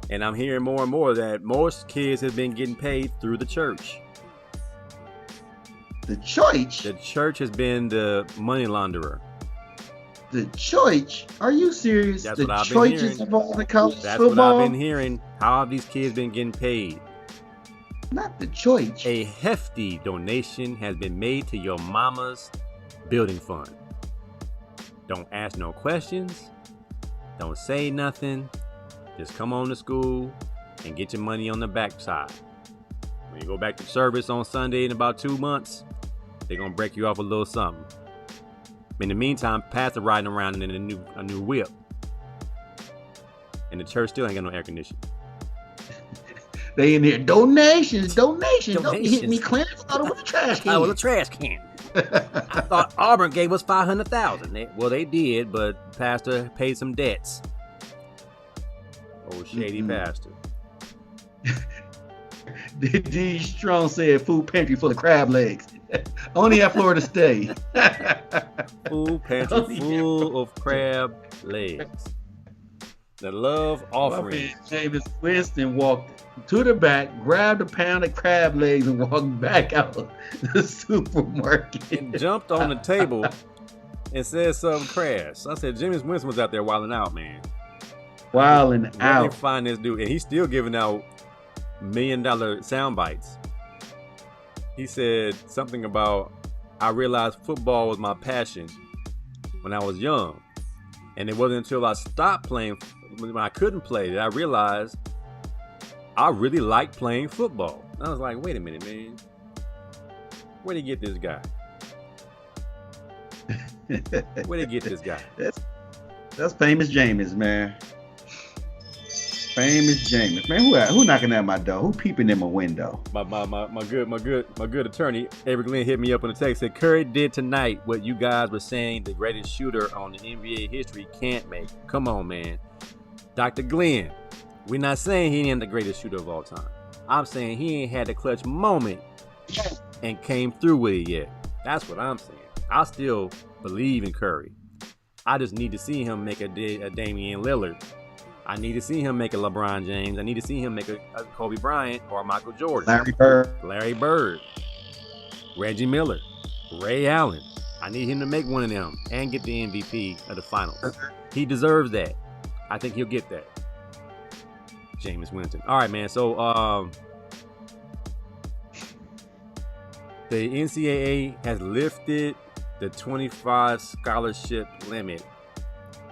And I'm hearing more and more that most kids have been getting paid through the church. The church? The church has been the money launderer. The church? Are you serious? That's the what I've been hearing. Involved in college That's football? what I've been hearing. How have these kids been getting paid? Not the church. A hefty donation has been made to your mama's building fund. Don't ask no questions. Don't say nothing. Just come on to school and get your money on the backside. When you go back to service on Sunday in about 2 months, they're going to break you off a little something. In the meantime, pastor riding around in a new whip. And the church still ain't got no air conditioning. They in there, donations. Don't hit me, Clarence. I thought it was a trash can. Oh, well, a trash can. I thought Auburn gave us $500,000. Well, they did, but pastor paid some debts. Old shady pastor. D. Strong said food pantry full of crab legs. Only at Florida State. Food pantry full of crab legs. The love offering. Jameis Winston walked to the back, grabbed a pound of crab legs, and walked back out the supermarket. And jumped on the table and said something crass. I said, Jameis Winston was out there wilding out, man. Wilding out. Where they find this dude? And he's still giving out $1 million sound bites. He said something about, I realized football was my passion when I was young. And it wasn't until I stopped playing, when I couldn't play, that I realized I really liked playing football. And I was like, wait a minute, man. Where'd he get this guy? Where'd he get this guy? That's famous Jameis, man. Famous Jameis, man. Who knocking at my door? Who peeping in my window? My good attorney, Avery Glenn, hit me up on the text. Said Curry did tonight what you guys were saying the greatest shooter on the NBA history can't make. Come on, man. Dr. Glenn, we're not saying he ain't the greatest shooter of all time. I'm saying he ain't had the clutch moment and came through with it yet. That's what I'm saying. I still believe in Curry. I just need to see him make a Damian Lillard. I need to see him make a LeBron James. I need to see him make a Kobe Bryant or a Michael Jordan. Larry Bird. Reggie Miller. Ray Allen. I need him to make one of them and get the MVP of the finals. He deserves that. I think he'll get that. Jameis Winston. All right, man. So, the NCAA has lifted the 25 scholarship limit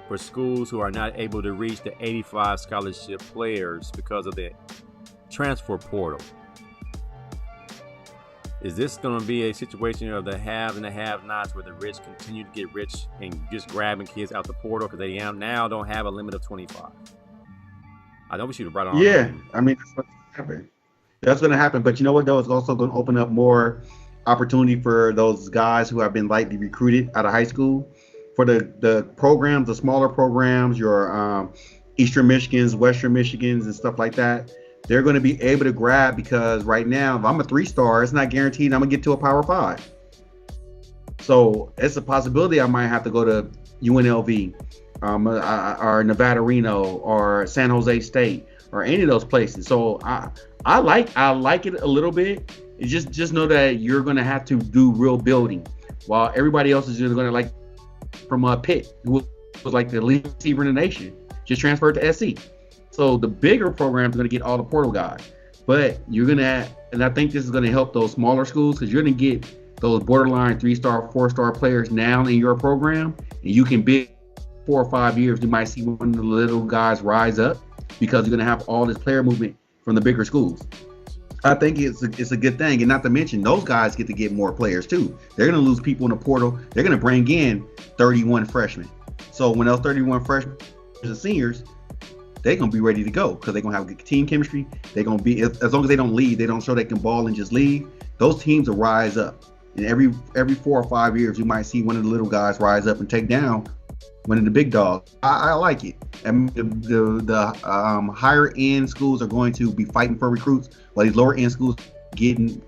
for schools who are not able to reach the 85 scholarship players because of the transfer portal. Is this going to be a situation of the haves and the have-nots where the rich continue to get rich and just grabbing kids out the portal because they now don't have a limit of 25? I know we should have brought on. Yeah, I mean, that's what's happening. That's going to happen. But you know what, though? It's also going to open up more opportunity for those guys who have been lightly recruited out of high school. For the programs, the smaller programs, your Eastern Michigans, Western Michigans, and stuff like that, they're going to be able to grab because right now, if I'm a 3-star, it's not guaranteed I'm going to get to a Power 5. So it's a possibility I might have to go to UNLV, or Nevada Reno, or San Jose State, or any of those places. So I like it a little bit. It's just know that you're gonna have to do real building, while everybody else is just gonna, like, from Pitt, who was like the lead receiver in the nation, just transferred to SC. So the bigger programs are gonna get all the portal guys, but you're gonna, and I think this is gonna help those smaller schools, because you're gonna get those borderline 3-star, 4-star players now in your program, and you can bid 4 or 5 years, you might see one of the little guys rise up, because you're gonna have all this player movement from the bigger schools. I think it's a good thing, and not to mention those guys get to get more players too. They're gonna lose people in the portal. They're gonna bring in 31 freshmen. So when those 31 freshmen and seniors, they're gonna be ready to go, because they're gonna have good team chemistry. They're gonna be, as long as they don't leave, they don't show they can ball and just leave. Those teams will rise up. And every 4 or 5 years, you might see one of the little guys rise up and take down one of the big dogs. I like it. And the higher end schools are going to be fighting for recruits, while these lower end schools getting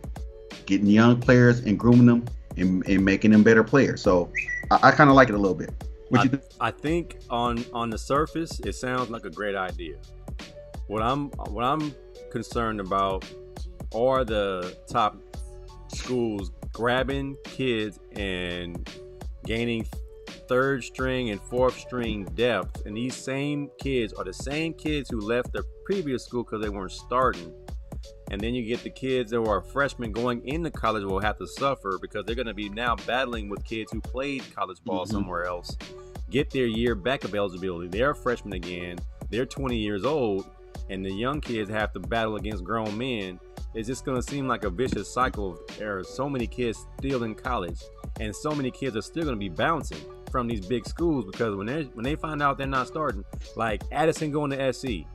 young players and grooming them and making them better players. So I kind of like it a little bit. I think on the surface, it sounds like a great idea. What I'm concerned about are the top schools grabbing kids and gaining third string and fourth string depth, and these same kids are the same kids who left their previous school because they weren't starting. And then you get the kids that are freshmen going into college will have to suffer, because they're going to be now battling with kids who played college ball somewhere else, get their year back of eligibility. They're a freshman again. They're 20 years old, and the young kids have to battle against grown men. It's just going to seem like a vicious cycle. There are so many kids still in college, and so many kids are still going to be bouncing from these big schools, because when they find out they're not starting, like Addison going to SC,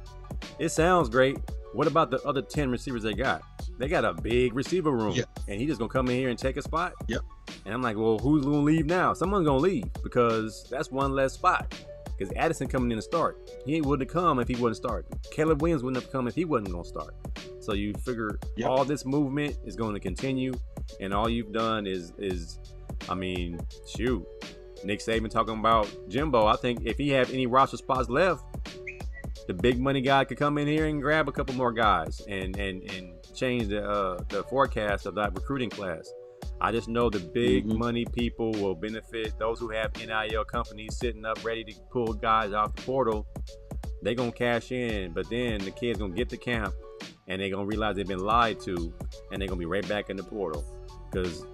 it sounds great. What about the other 10 receivers they got? They got a big receiver room, and he just gonna come in here and take a spot. Yep. And I'm like, well, who's gonna leave now? Someone's gonna leave, because that's one less spot. Because Addison coming in to start, he wouldn't have come if he wasn't starting. Caleb Williams wouldn't have come if he wasn't gonna start. So you figure all this movement is going to continue, and all you've done is, I mean, shoot. Nick Saban talking about Jimbo. I think if he had any roster spots left, the big money guy could come in here and grab a couple more guys and change the forecast of that recruiting class. I just know the big money people will benefit. Those who have NIL companies sitting up ready to pull guys off the portal, they're going to cash in. But then the kids going to get to camp, and they're going to realize they've been lied to, and they're going to be right back in the portal. Because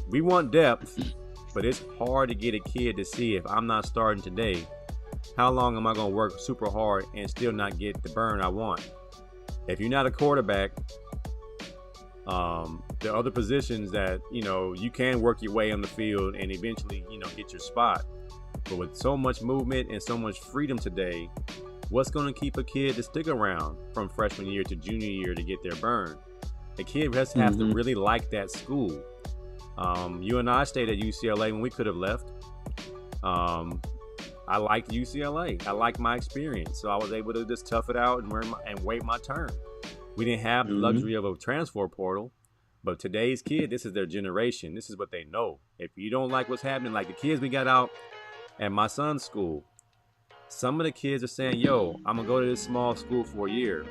we want depth, but it's hard to get a kid to see, if I'm not starting today, how long am I going to work super hard and still not get the burn I want? If you're not a quarterback, the other positions that, you can work your way on the field and eventually, get your spot. But with so much movement and so much freedom today, what's going to keep a kid to stick around from freshman year to junior year to get their burn? A kid has to really like that school. You and I stayed at UCLA when we could have left. I liked UCLA. I liked my experience. So I was able to just tough it out and wait my turn. We didn't have the luxury of a transfer portal. But today's kid, this is their generation. This is what they know. If you don't like what's happening, like the kids we got out at my son's school, some of the kids are saying, yo, I'm going to go to this small school for a year,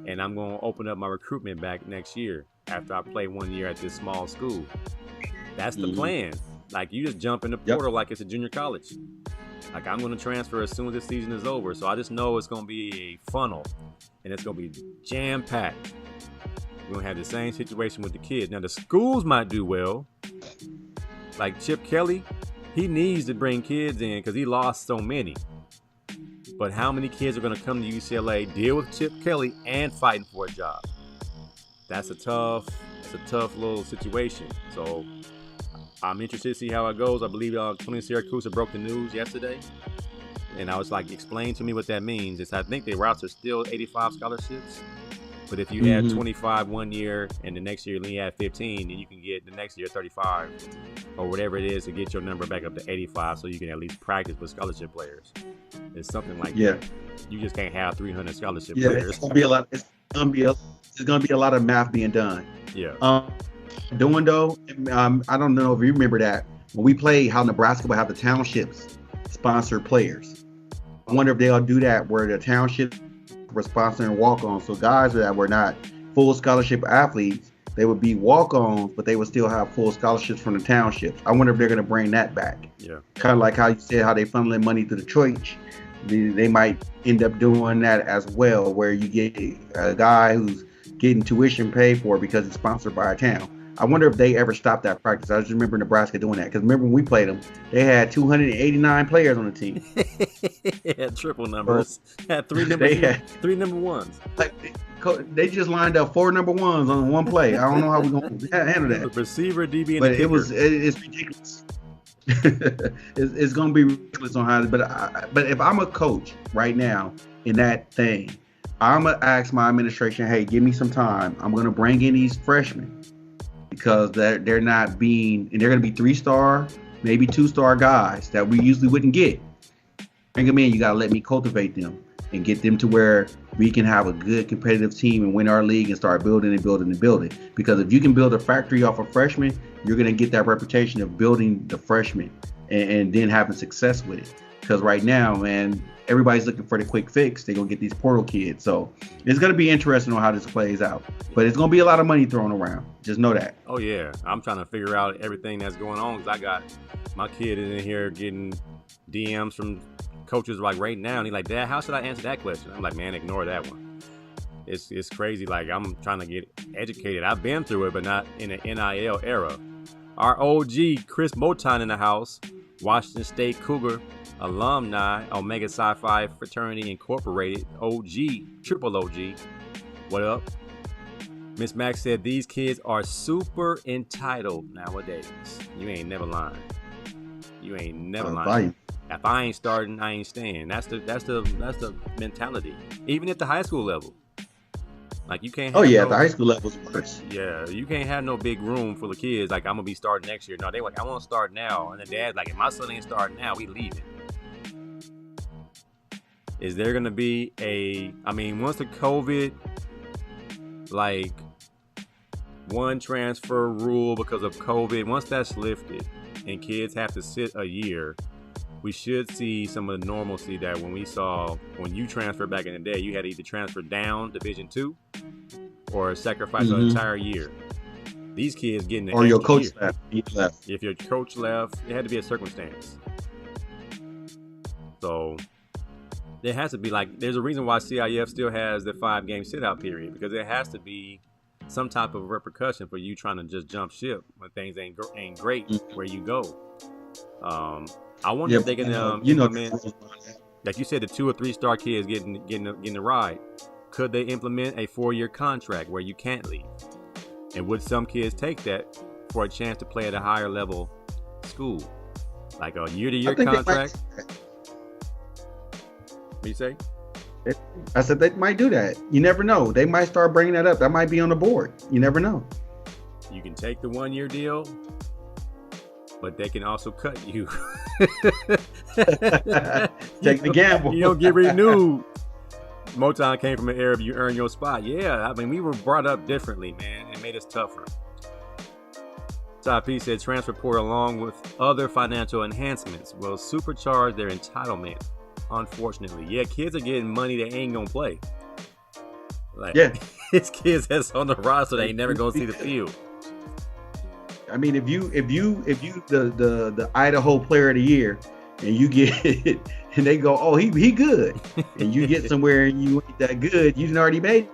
and I'm going to open up my recruitment back next year after I play 1 year at this small school. That's the plan. Like, you just jump in the portal like it's a junior college. Like, I'm going to transfer as soon as the season is over. So I just know it's going to be a funnel, and it's going to be jam-packed. We're going to have the same situation with the kids. Now, the schools might do well. Like Chip Kelly, he needs to bring kids in because he lost so many. But how many kids are going to come to UCLA, deal with Chip Kelly, and fighting for a job? That's a tough little situation. So I'm interested to see how it goes. I believe Tony Syracuse broke the news yesterday. And I was like, explain to me what that means. I think the routes are still 85 scholarships. But if you have 25 1 year and the next year you have 15, then you can get the next year 35 or whatever it is to get your number back up to 85 so you can at least practice with scholarship players. It's something like that. You just can't have 300 scholarship players. It's gonna be a lot. It's gonna be a lot of math being done. Yeah. Doing though, I don't know if you remember that when we played, how Nebraska would have the townships sponsor players. I wonder if they'll do that where the township were sponsoring walk-ons, so guys that were not full scholarship athletes, they would be walk-ons, but they would still have full scholarships from the townships. I wonder if they're going to bring that back. Yeah. Kind of like how you said how they funneling money to the church. They might end up doing that as well, where you get a guy who's getting tuition paid for because it's sponsored by a town. I wonder if they ever stopped that practice. I just remember Nebraska doing that, because remember when we played them, they had 289 players on the team. They had triple numbers. Had three number ones. Like, they just lined up 4 number ones on one play. I don't know how we're going to handle that. The receiver, DB, and but the kicker. It's ridiculous. It's going to be ridiculous on how. But if I'm a coach right now in that thing, I'm gonna ask my administration, hey, give me some time. I'm gonna bring in these freshmen, because they're not being, and they're going to be 3-star, maybe 2-star guys that we usually wouldn't get. Bring them in. You got to let me cultivate them and get them to where we can have a good competitive team and win our league and start building and building and building. Because if you can build a factory off of freshmen, you're going to get that reputation of building the freshmen and then having success with it. Because right now, man, everybody's looking for the quick fix. They're going to get these portal kids. So it's going to be interesting on how this plays out. But it's going to be a lot of money thrown around. Just know that. Oh, yeah. I'm trying to figure out everything that's going on, because I got my kid in here getting DMs from coaches like right now. And he's like, Dad, how should I answer that question? I'm like, man, ignore that one. It's crazy. Like, I'm trying to get educated. I've been through it, but not in an NIL era. Our OG, Chris Moton, in the house. Washington State Cougar alumni, Omega Sci-Fi Fraternity Incorporated, OG, triple OG. What up? Miss Max said these kids are super entitled nowadays. You ain't never lying. You ain't never lying. If I ain't starting, I ain't staying. That's the mentality. Even at the high school level. Like, you can't have at the high school level's worse. Yeah, you can't have no big room full of kids like, I'm gonna be starting next year. No, they like, I want to start now. And the dad's like, if my son ain't starting now, we leaving. Is there gonna be once the COVID like one transfer rule because of COVID, once that's lifted and kids have to sit a year, we should see some of the normalcy that when you transferred back in the day, you had to either transfer down Division II or sacrifice an entire year. These kids getting an or your coach left. If your coach left, it had to be a circumstance. So there has to be, like, there's a reason why CIF still has the 5-game sit-out period, because there has to be some type of repercussion for you trying to just jump ship when things ain't great where you go. I wonder if they can implement, like you said, the 2 or 3-star kids getting the ride. Could they implement a 4-year contract where you can't leave? And would some kids take that for a chance to play at a higher level school, like a year-to-year contract? What you say? I said they might do that. You never know. They might start bringing that up. That might be on the board. You never know. You can take the 1-year deal, but they can also cut you. Take the gamble. You don't get renewed. Motown came from an era of you earn your spot. Yeah, I mean, we were brought up differently, man. It made us tougher. Top P said transfer portal along with other financial enhancements will supercharge their entitlement. Unfortunately, yeah, kids are getting money they ain't gonna play. Like, it's kids that's on the roster they ain't never gonna see the field. I mean, if you the Idaho Player of the Year, and you get and they go, oh, he good, and you get somewhere and you ain't that good, you already made.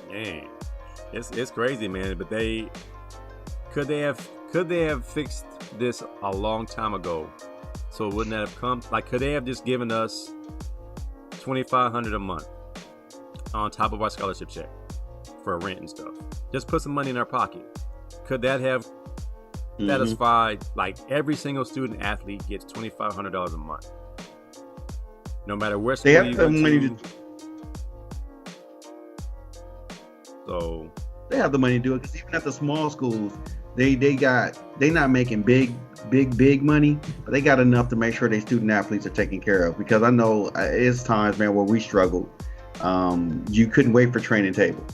Man, it's crazy, man. But could they have fixed this a long time ago? So it wouldn't have come. Like, could they have just given us $2,500 a month on top of our scholarship check for rent and stuff? Just put some money in our pocket. Could that have satisfied, like, every single student athlete gets $2,500 a month, no matter where school you go to? So they have the money to do it, because even at the small schools, they not making big money, but they got enough to make sure their student athletes are taken care of. Because I know it's times, man, where we struggled. You couldn't wait for training table.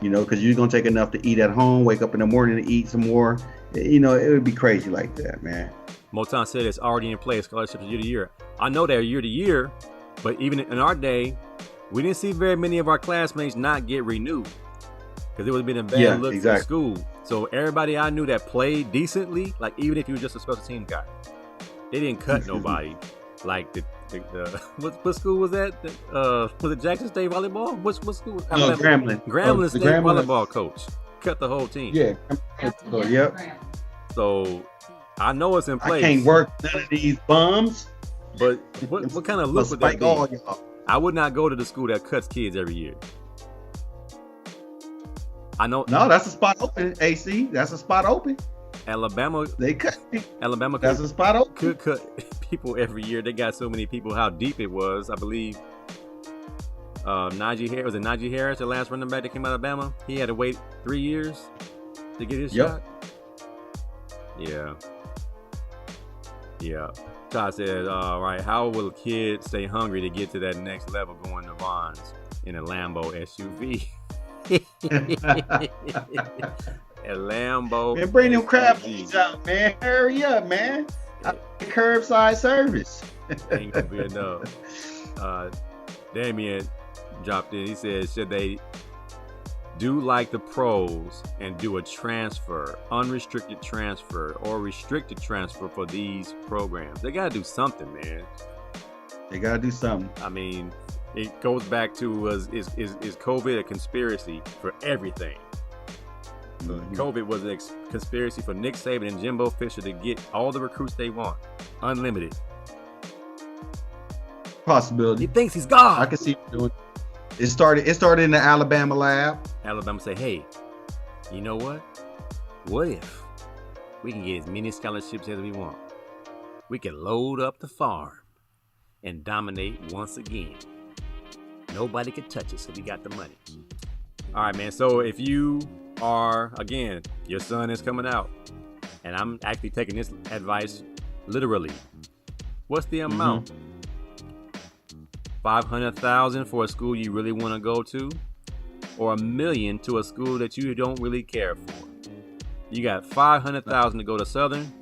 because you're gonna take enough to eat at home, wake up in the morning to eat some more. It would be crazy like that, man. Motown said it's already in place. Scholarships year to year. I know they're year to year, but even in our day, we didn't see very many of our classmates not get renewed because it would have been a bad look for school. So everybody I knew that played decently, like even if you were just a special team guy, they didn't cut nobody. Like the what school was that? Was it Jackson State volleyball? What school? No, Grambling. Grambling State volleyball coach cut the whole team. Yeah. Yep. So I know it's in place. I can't work none of these bums. But what kind of look would that be? I would not go to the school that cuts kids every year. I know. No, that's a spot open. AC, that's a spot open. Alabama, they cut. Alabama, that's a spot open. Could cut people every year. They got so many people. How deep it was, I believe. Najee Harris, was it Najee Harris, the last running back that came out of Alabama? He had to wait 3 years to get his shot. Yeah. Todd says, all right, how will a kid stay hungry to get to that next level going to Vons in a Lambo SUV? A Lambo. Man, bring them crab legs out, man. Hurry up, man. Curbside service. Ain't gonna be enough. Damien dropped in. He said, should they do like the pros and do a transfer, unrestricted transfer or restricted transfer for these programs? They gotta do something, man. They gotta do something. I mean, it goes back to is COVID a conspiracy for everything? COVID was a conspiracy for Nick Saban and Jimbo Fisher to get all the recruits they want, unlimited. Possibility. He thinks he's God. I can see him doing it. It started in the Alabama lab. Alabama say, hey, you know what? What if we can get as many scholarships as we want? We can load up the farm and dominate once again. Nobody can touch us, so we got the money. All right, man. So if you are, again, your son is coming out, and I'm actually taking this advice literally. What's the amount? $500,000 for a school you really want to go to, or $1 million to a school that you don't really care for? You got $500,000 to go to Southern,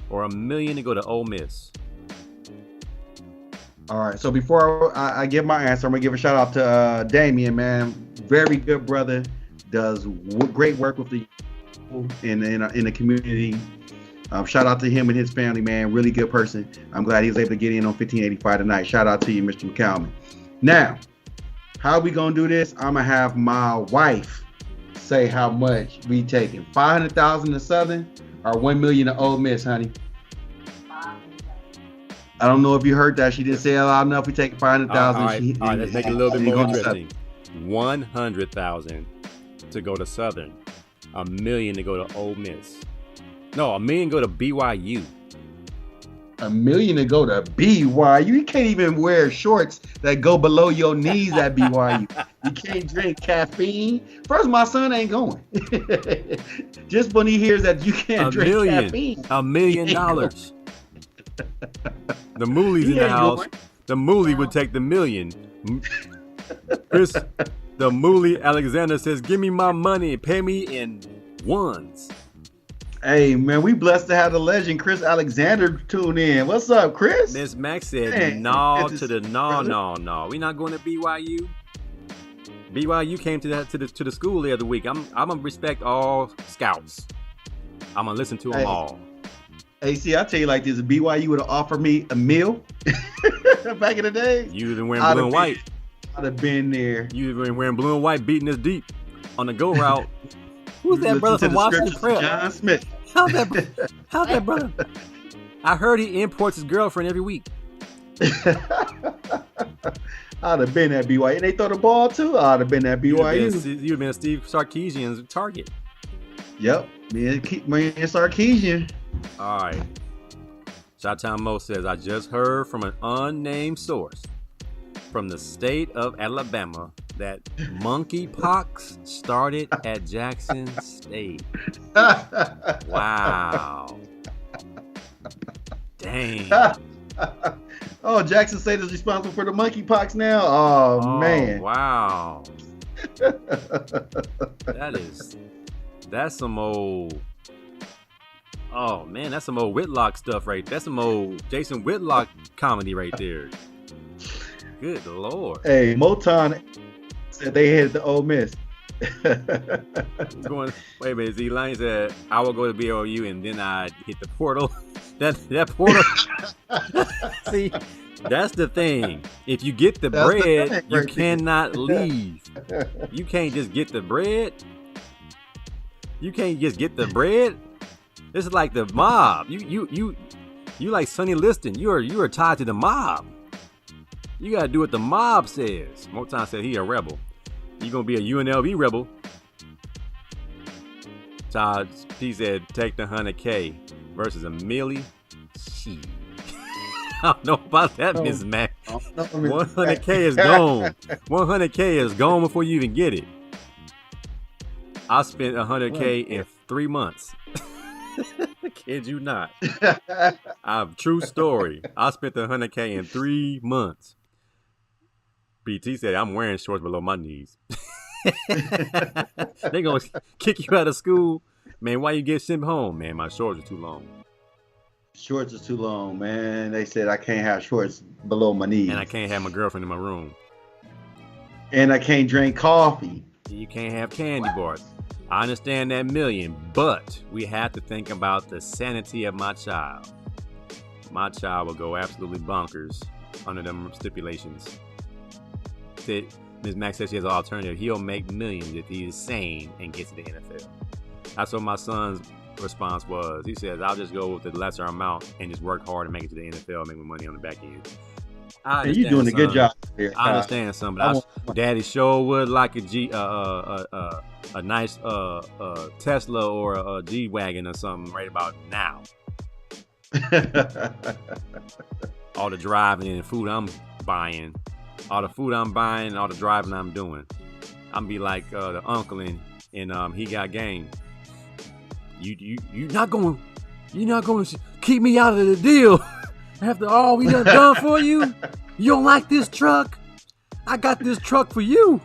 or $1 million to go to Ole Miss. All right. So before I give my answer, I'm gonna give a shout out to Damien, man. Very good brother. Does great work with the in the community. Shout out to him and his family, man. Really good person. I'm glad he was able to get in on 1585 tonight. Shout out to you, Mr. McCalman. Now, how we gonna do this? I'm gonna have my wife say how much we taking. $500,000 to Southern or $1 million to Ole Miss, honey. I don't know if you heard that. She didn't say it loud enough. We take $500,000. All right, let's make it a little bit more interesting. $100,000 to go to Southern, $1 million to go to Ole Miss. No, $1 million go to BYU. $1 million to go to BYU. You can't even wear shorts that go below your knees at BYU. You can't drink caffeine. First, my son ain't going. Just when he hears that you can't drink caffeine. $1 million. The Mooley's in the house. Going. The Mooley would take the $1 million. Chris, the Mooley Alexander says, give me my money. Pay me in ones. Hey, man, we blessed to have the legend Chris Alexander tune in. What's up, Chris? Miss Max said, no to the no. We not going to BYU. BYU came to the school the other week. I'm gonna respect all scouts. I'm gonna listen to them all. Hey, see, I tell you like this: if BYU would have offered me a meal back in the day, you'd have been wearing blue and white. I'd have been there. You'd have been wearing blue and white, beating us deep on the go route. Who's that brother from Washington Prep? John Smith. How's that brother? I heard he imports his girlfriend every week. I'd have been at BYU. And they throw the ball too. I'd have been at BYU. You'd have been Steve Sarkisian's target. Yep. Me and Sarkisian. All right. Shot-Town Mo says, I just heard from an unnamed source from the state of Alabama that monkeypox started at Jackson State. Wow. Dang. Oh, Jackson State is responsible for the monkeypox now? Oh, man. Wow. That's some old. Oh man, that's some old Whitlock stuff right. That's some old Jason Whitlock comedy right there. Good Lord. Hey, Motown said they hit the Ole Miss. Wait a minute, Z-Line said I will go to BOU and then I hit the portal. that portal. See, that's the thing. If you get the bread, you cannot leave. You can't just get the bread. You can't just get the bread. This is like the mob. You like Sonny Liston. You are tied to the mob. You gotta do what the mob says. Motown said he a rebel. You gonna be a UNLV rebel. Todd P said take the 100K versus a milli. Shit. I don't know about that, Ms. Mac. 100K is gone. 100K is gone before you even get it. I spent 100K in 3 months. Kid you not. True story. I spent the 100K in 3 months. BT said I'm wearing shorts below my knees. They gonna kick you out of school. Man, why you get sent home? Man, my shorts are too long. Shorts are too long, man. They said I can't have shorts below my knees. And I can't have my girlfriend in my room. And I can't drink coffee. You can't have candy bars. I understand that million, but we have to think about the sanity of my child. My child will go absolutely bonkers under them stipulations. Ms. Max says she has an alternative. He'll make millions if he is sane and gets to the NFL. That's what my son's response was. He says, I'll just go with the lesser amount and just work hard and make it to the NFL and make my money on the back end. You're doing a good job here. I understand some, but Daddy sure would like a nice Tesla or a G-Wagon or something right about now. All the driving and food I'm buying, all the food I'm buying, all the driving I'm doing. I'm be like the uncle in He Got Game. You're not going to keep me out of the deal after all we done for you. You don't like this truck? I got this truck for you.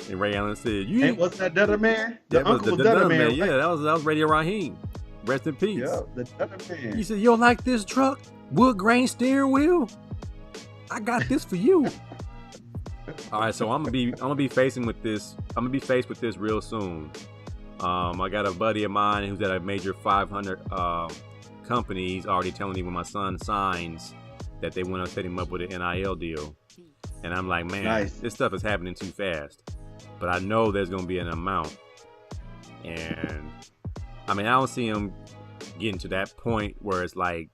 And Ray Allen said, "Hey, what's that Dutter Man? The Uncle Dutter Man. Yeah, that was Radio Raheem. Rest in peace. Yeah, the Dutter Man. He said, you don't like this truck? Wood grain steering wheel? I got this for you." All right, so I'm gonna be faced with this real soon. I got a buddy of mine who's at a major 500 company. He's already telling me when my son signs that they want to set him up with an NIL deal. And I'm like, man, nice. This stuff is happening too fast. But I know there's gonna be an amount. And I mean, I don't see him getting to that point where it's like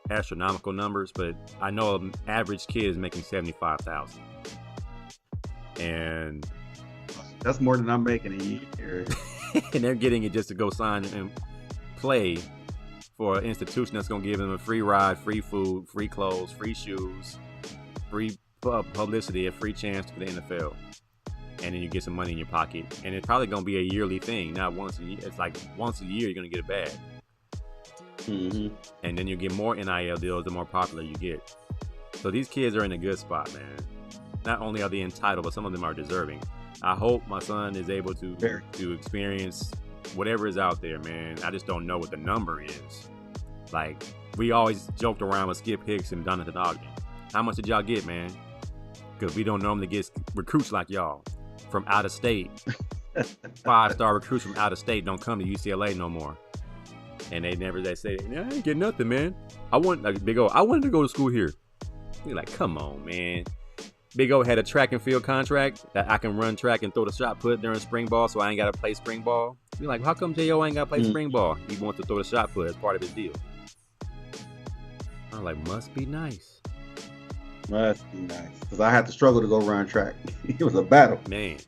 astronomical numbers, but I know an average kid is making $75,000. And that's more than I'm making a year. And they're getting it just to go sign and play for an institution that's going to give them a free ride, free food, free clothes, free shoes, free publicity, a free chance for the NFL. And then you get some money in your pocket. And it's probably going to be a yearly thing, not once a year. It's like once a year you're going to get a bag. Mm-hmm. And then you get more NIL deals the more popular you get. So these kids are in a good spot, man. Not only are they entitled, but some of them are deserving. I hope my son is able to experience whatever is out there, man. I just don't know what the number is. Like, we always joked around with Skip Hicks and Jonathan Ogden. How much did y'all get, man? Because we don't normally get recruits like y'all from out of state. 5-star recruits from out of state don't come to UCLA no more. And they say, I ain't get nothing, man. I wanted to go to school here. You're like, come on, man. Big O had a track and field contract that I can run track and throw the shot put during spring ball, so I ain't got to play spring ball. You're like, how come J.O. ain't got to play spring ball? He wants to throw the shot put as part of his deal. I'm like, must be nice. Must be nice. Because I had to struggle to go run track. It was a battle. Man.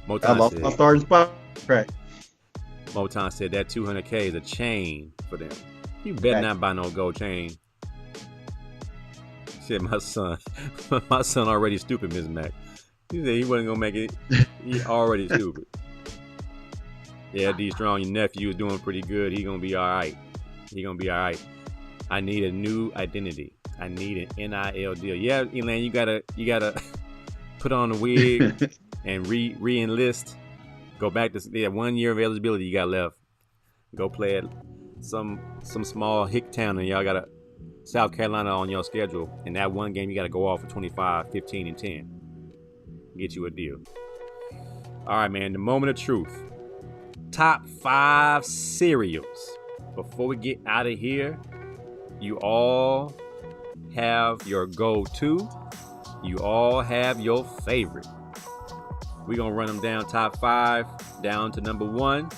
I lost my starting spot track. Motown said that 200K is a chain for them. You better not buy no gold chain. Shit, my son already stupid, Ms. Mac. He said he wasn't gonna make it. He already stupid. Yeah, D Strong, your nephew is doing pretty good. He gonna be all right. I need a new identity. I need an NIL deal. Yeah, Elaine, you gotta put on a wig and re-enlist. Go back to 1 year of eligibility you got left. Go play at some small hick town, and y'all got a South Carolina on your schedule. And that one game you got to go off for 25, 15, and 10. Get you a deal. All right, man. The moment of truth. Top 5 cereals. Before we get out of here, you all have your go-to. You all have your favorite. We're going to run them down top 5 down to number 1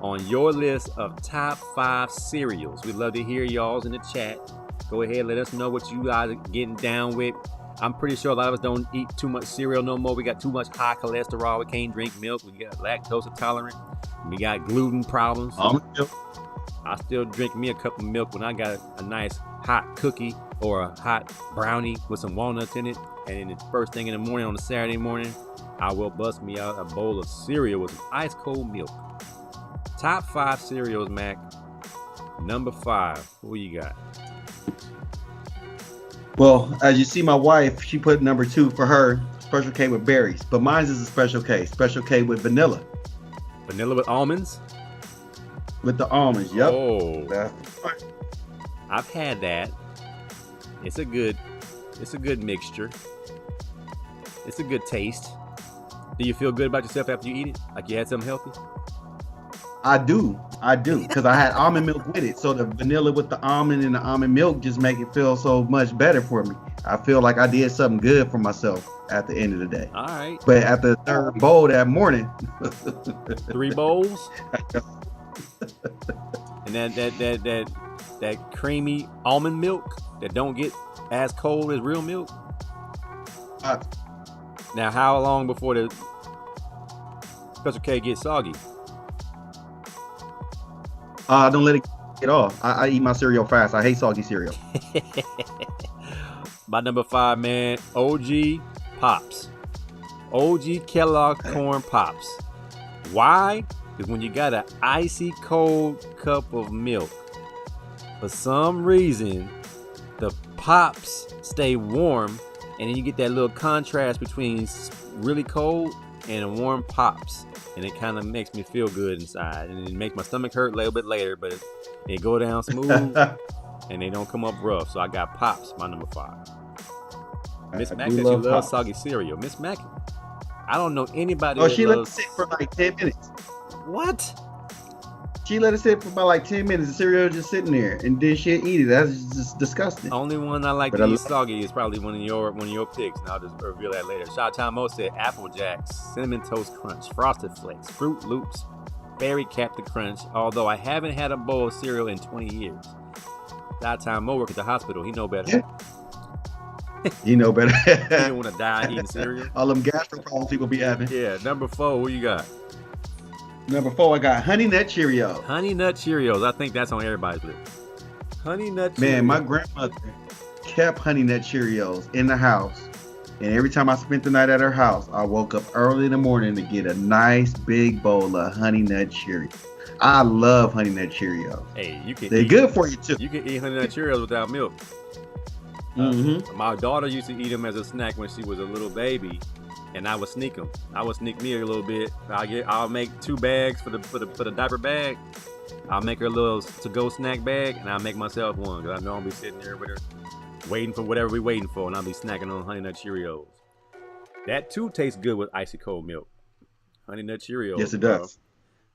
on your list of top 5 cereals. We'd love to hear y'all's in the chat. Go ahead, let us know what you guys are getting down with. I'm pretty sure a lot of us don't eat too much cereal no more. We got too much high cholesterol. We can't drink milk. We got lactose intolerant. We got gluten problems. I still drink me a cup of milk when I got a nice hot cookie or a hot brownie with some walnuts in it. And then the first thing in the morning on a Saturday morning, I will bust me out a bowl of cereal with some ice cold milk. Top 5 cereals, Mac. Number 5. Who you got? Well, as you see, my wife, she put number 2 for her, Special K with berries. But mine is a Special K with vanilla. Vanilla with almonds? With the almonds, yep. Oh. I've had that. It's a good mixture. It's a good taste. Do you feel good about yourself after you eat it? Like you had something healthy? I do, because I had almond milk with it. So the vanilla with the almond and the almond milk just make it feel so much better for me. I feel like I did something good for myself at the end of the day. All right. But at the third bowl that morning. 3 bowls? And that creamy almond milk that don't get as cold as real milk? Now, how long before the Special K gets soggy? Don't let it get off. I eat my cereal fast. I hate soggy cereal. My number 5, man, OG Pops. OG Kellogg Corn Pops. Why? Because when you got an icy cold cup of milk, for some reason, the Pops stay warm, and then you get that little contrast between really cold and warm Pops. And it kind of makes me feel good inside. And it makes my stomach hurt a little bit later, but it go down smooth and they don't come up rough. So I got Pops, my number 5. Miss Mac said she loves soggy cereal. Miss Mac, I don't know anybody. Oh, she let it sit for like 10 minutes. What? She let it sit for about like 10 minutes. The cereal just sitting there, and then she'll eat it. That's just disgusting. Only one I like to eat soggy is probably one of your picks, and I'll just reveal that later. Shot Time Mo said Apple Jacks, Cinnamon Toast Crunch, Frosted Flakes, Fruit Loops, Berry Captain Crunch. Although I haven't had a bowl of cereal in 20 years. Shot Time Mo work at the hospital. He know better. You know better. He don't want to die eating cereal. All them gastro problems people be having. Yeah. Number 4. Who you got? Number 4, I got Honey Nut Cheerios. Honey Nut Cheerios. I think that's on everybody's list. Honey Nut Cheerios. Man, my grandmother kept Honey Nut Cheerios in the house. And every time I spent the night at her house, I woke up early in the morning to get a nice big bowl of Honey Nut Cheerios. I love Honey Nut Cheerios. Hey, they're good for you too. You can eat Honey Nut Cheerios without milk. My daughter used to eat them as a snack when she was a little baby. And I would sneak them. I would sneak me a little bit. I'll make 2 bags for the diaper bag. I'll make her a little to-go snack bag, and I'll make myself one because I know I'll be sitting there with her, waiting for whatever we're waiting for, and I'll be snacking on Honey Nut Cheerios. That too tastes good with icy cold milk. Honey Nut Cheerios. Yes, it does.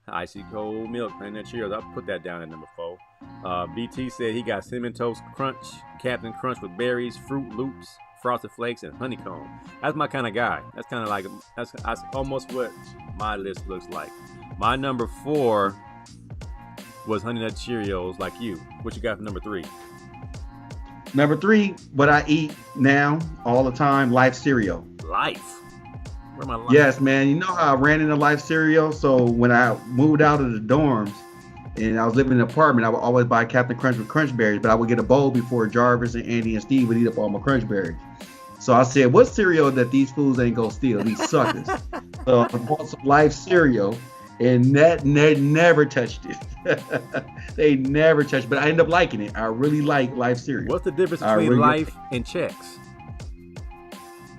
Icy cold milk, Honey Nut Cheerios. I'll put that down at number 4. BT said he got Cinnamon Toast Crunch, Captain Crunch with berries, Fruit Loops, Frosted Flakes, and honeycomb. That's my kind of guy. That's kind of like that's almost what my list looks like. My number 4 was Honey Nut Cheerios, like you. What you got for number 3? Number 3, what I eat now all the time, Life cereal. Life. Where my life? Yes, man. You know how I ran into Life cereal. So when I moved out of the dorms and I was living in an apartment, I would always buy Captain Crunch with Crunch Berries, but I would get a bowl before Jarvis and Andy and Steve would eat up all my Crunch Berries. So I said, what cereal that these fools ain't gonna steal? These suckers. So I bought some Life cereal, and they never touched it. They never touched it, but I ended up liking it. I really like Life cereal. What's the difference between Life and Chex?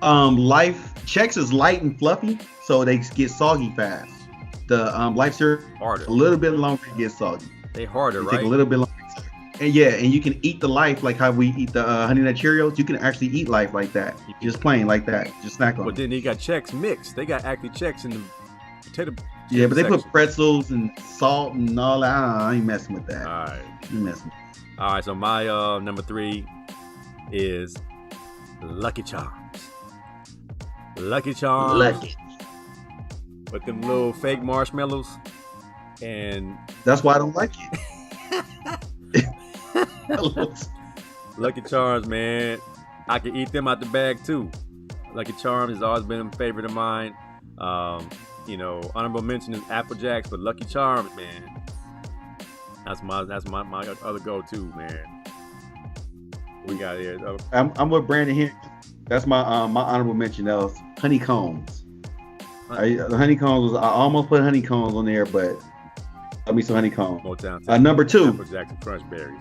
Life Chex is light and fluffy, so they get soggy fast. The Life cereal Harder. a little bit longer to get soggy. They harder, They right? take a little bit longer. And yeah, and you can eat the Life like how we eat the Honey Nut Cheerios. You can actually eat Life like that, just plain like that, just snack on. But it. then you got Chex mixed. They got actually Chex in the potato. Yeah, but they section. put pretzels and salt and all that. I ain't messing with that. All right. I ain't messing. All right, so my number 3 is Lucky Charms. Lucky Charms Lucky. with them little fake marshmallows, and That's why I don't like it. Lucky Charms, man, I can eat them out the bag too. Lucky Charms has always been a favorite of mine. Honorable mention is Apple Jacks, but Lucky Charms, man, that's my other go-to, man. We got here. I'm with Brandon here. That's my honorable mention. That was honeycombs. Honeycombs I almost put honeycombs on there, but let me some honeycombs. Motown. Number 2. Apple Jacks and Crunch Berries.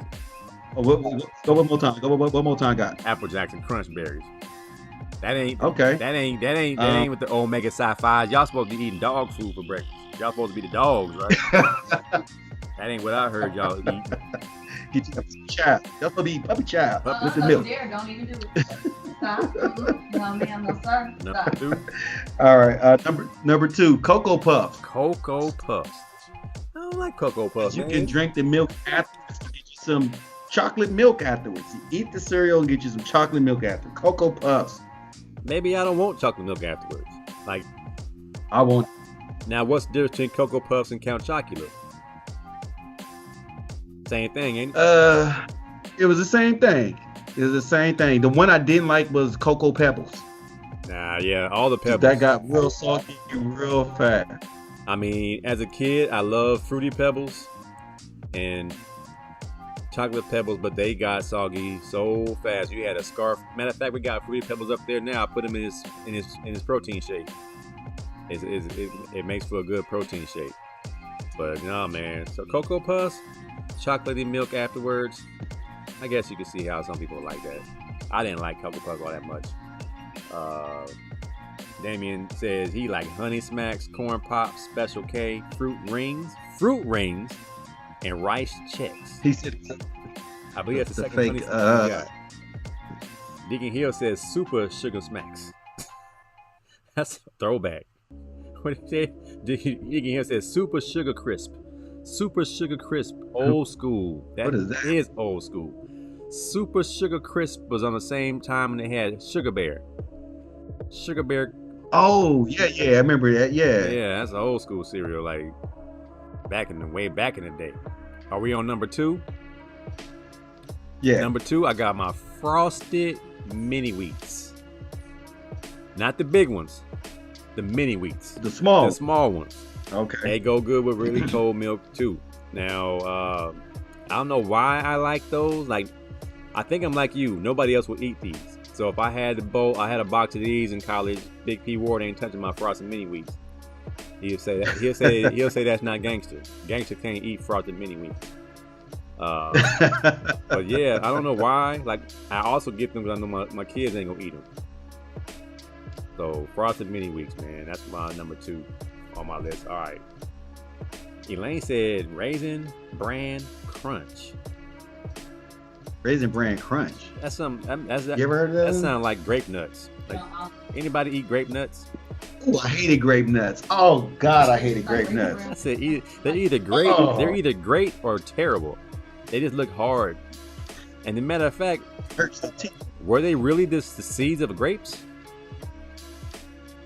Go one more time. Go one more time, got. Apple Jacks and Crunch Berries. That ain't Okay. That ain't with the omega sci-fi. Y'all supposed to be eating dog food for breakfast. Y'all supposed to be the dogs, right? That ain't what I heard y'all eat. Get you some child. Y'all supposed to be puppy child with the milk. Don't even do it. Stop. No, ma'am, no, sir. Number 2, All right. Number 2, Cocoa Puffs. Cocoa Puffs. I don't like Cocoa Puffs, You man. can drink the milk afterwards. Get you some chocolate milk afterwards. You eat the cereal and get you some chocolate milk after. Cocoa Puffs. Maybe I don't want chocolate milk afterwards. Like, I want. now what's the difference between Cocoa Puffs and Count Chocula? Same thing, ain't it? It was the same thing. The one I didn't like was Cocoa Pebbles. Nah, yeah, all the Pebbles. That got real salty real fast. I mean, as a kid, I loved Fruity Pebbles and Chocolate Pebbles, but they got soggy so fast. You had a scarf. Matter of fact, we got Fruity Pebbles up there now. I put them in his protein shake. It makes for a good protein shake. But nah, man. So Cocoa Puffs, chocolatey milk afterwards. I guess you can see how some people like that. I didn't like Cocoa Puffs all that much. Damien says he like Honey Smacks, Corn Pops, Special K, Fruit Rings, and Rice Chex. He said, I believe that's the second fake, Honey Smack we got. Deacon Hill says Super Sugar Smacks. That's a throwback. What did he say? Deacon Hill says Super Sugar Crisp. Super Sugar Crisp, old school. What is that? Is old school. Super Sugar Crisp was on the same time when they had Sugar Bear. Sugar Bear. oh, yeah, I remember that. Yeah. Yeah, that's an old school cereal, like way back in the day. Are we on number 2? Yeah. Number 2, I got my Frosted Mini Wheats. Not the big ones, the mini wheats. The small ones. Okay. They go good with really cold milk too. Now, I don't know why I like those. Like, I think I'm like you. Nobody else will eat these. So if I had a box of these in college, Big P Ward ain't touching my Frosted Mini Wheats. He'll say that. He'll say that's not gangster. Gangster can't eat Frosted Mini Wheats. But yeah, I don't know why. Like, I also get them because I know my kids ain't gonna eat them. So Frosted Mini Wheats, man, that's my number 2 on my list. All right. Elaine said Raisin Bran Crunch. Raisin Bran Crunch. That's some. You ever heard of that? That sounds like grape nuts. Like, anybody eat grape nuts? Oh, I hated grape nuts. Oh God, I hated grape nuts. I said they're either great. Oh. They're either great or terrible. They just look hard. And the matter of fact, Hurts the teeth. were they really the seeds of grapes?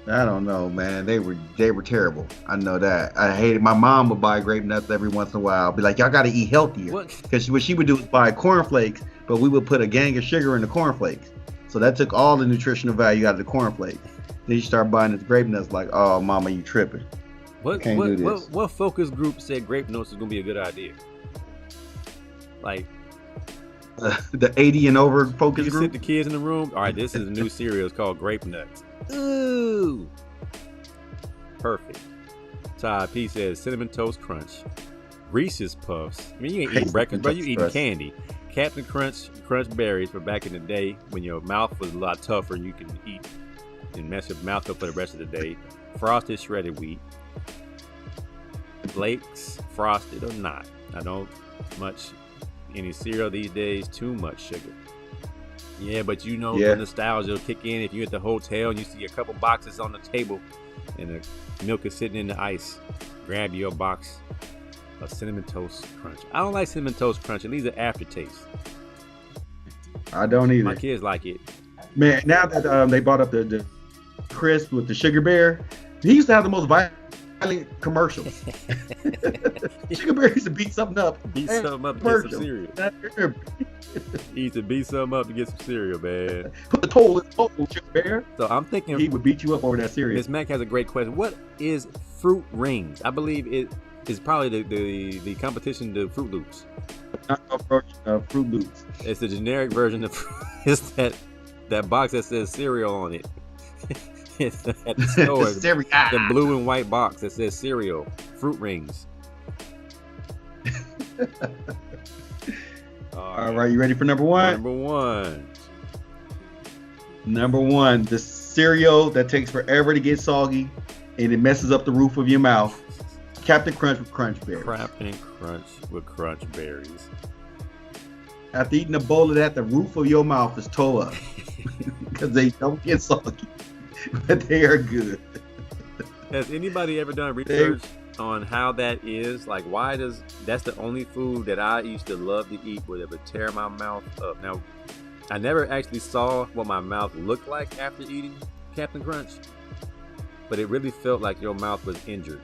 I don't know, man. They were terrible. I know that. I hated. My mom would buy grape nuts every once in a while. Be like, y'all got to eat healthier. Because what she would do is buy cornflakes, but we would put a gang of sugar in the cornflakes. So that took all the nutritional value out of the cornflakes. Then you start buying the grape nuts. Like, oh, mama, you tripping? Can't do this. What focus group said grape nuts is gonna be a good idea? Like the 80 and over focus you group. sit the kids in the room. All right, this is a new cereal. It's called Grape Nuts. Ooh, perfect. Todd P says Cinnamon Toast Crunch, Reese's Puffs. I mean, you ain't eating breakfast, bro. You eating candy. Captain Crunch Berries for back in the day when your mouth was a lot tougher and you can eat and mess your mouth up for the rest of the day. Frosted shredded wheat. Flakes, frosted or not. I don't much any cereal these days, too much sugar. Yeah, but the nostalgia will kick in if you're at the hotel and you see a couple boxes on the table and the milk is sitting in the ice. Grab your box of Cinnamon Toast Crunch. I don't like Cinnamon Toast Crunch. It leaves an aftertaste. I don't either. My kids like it. Man, now that they brought up the crisp with the Sugar Bear, he used to have the most violent commercials. Sugar Bear used to beat something up. Beat something up to get some cereal. He used to beat something up to get some cereal, man. Put the toll in the bowl, Sugar Bear. So I'm thinking he would beat you up over that cereal. Miss Mac has a great question. What is Fruit Rings? I believe it is probably the competition to Fruit Loops. Fruit Loops. It's the generic version of it's that box that says cereal on it. It's at the store. The blue and white box that says cereal. Fruit Rings. All right, you ready for number one? Number one, the cereal that takes forever to get soggy and it messes up the roof of your mouth. Captain Crunch with Crunch Berries. Captain Crunch with Crunch Berries. After eating a bowl of that, the roof of your mouth is tore up because they don't get soggy, but they are good. Has anybody ever done research on how that is? Like, why that's the only food that I used to love to eat where it would tear my mouth up. Now, I never actually saw what my mouth looked like after eating Captain Crunch, but it really felt like your mouth was injured.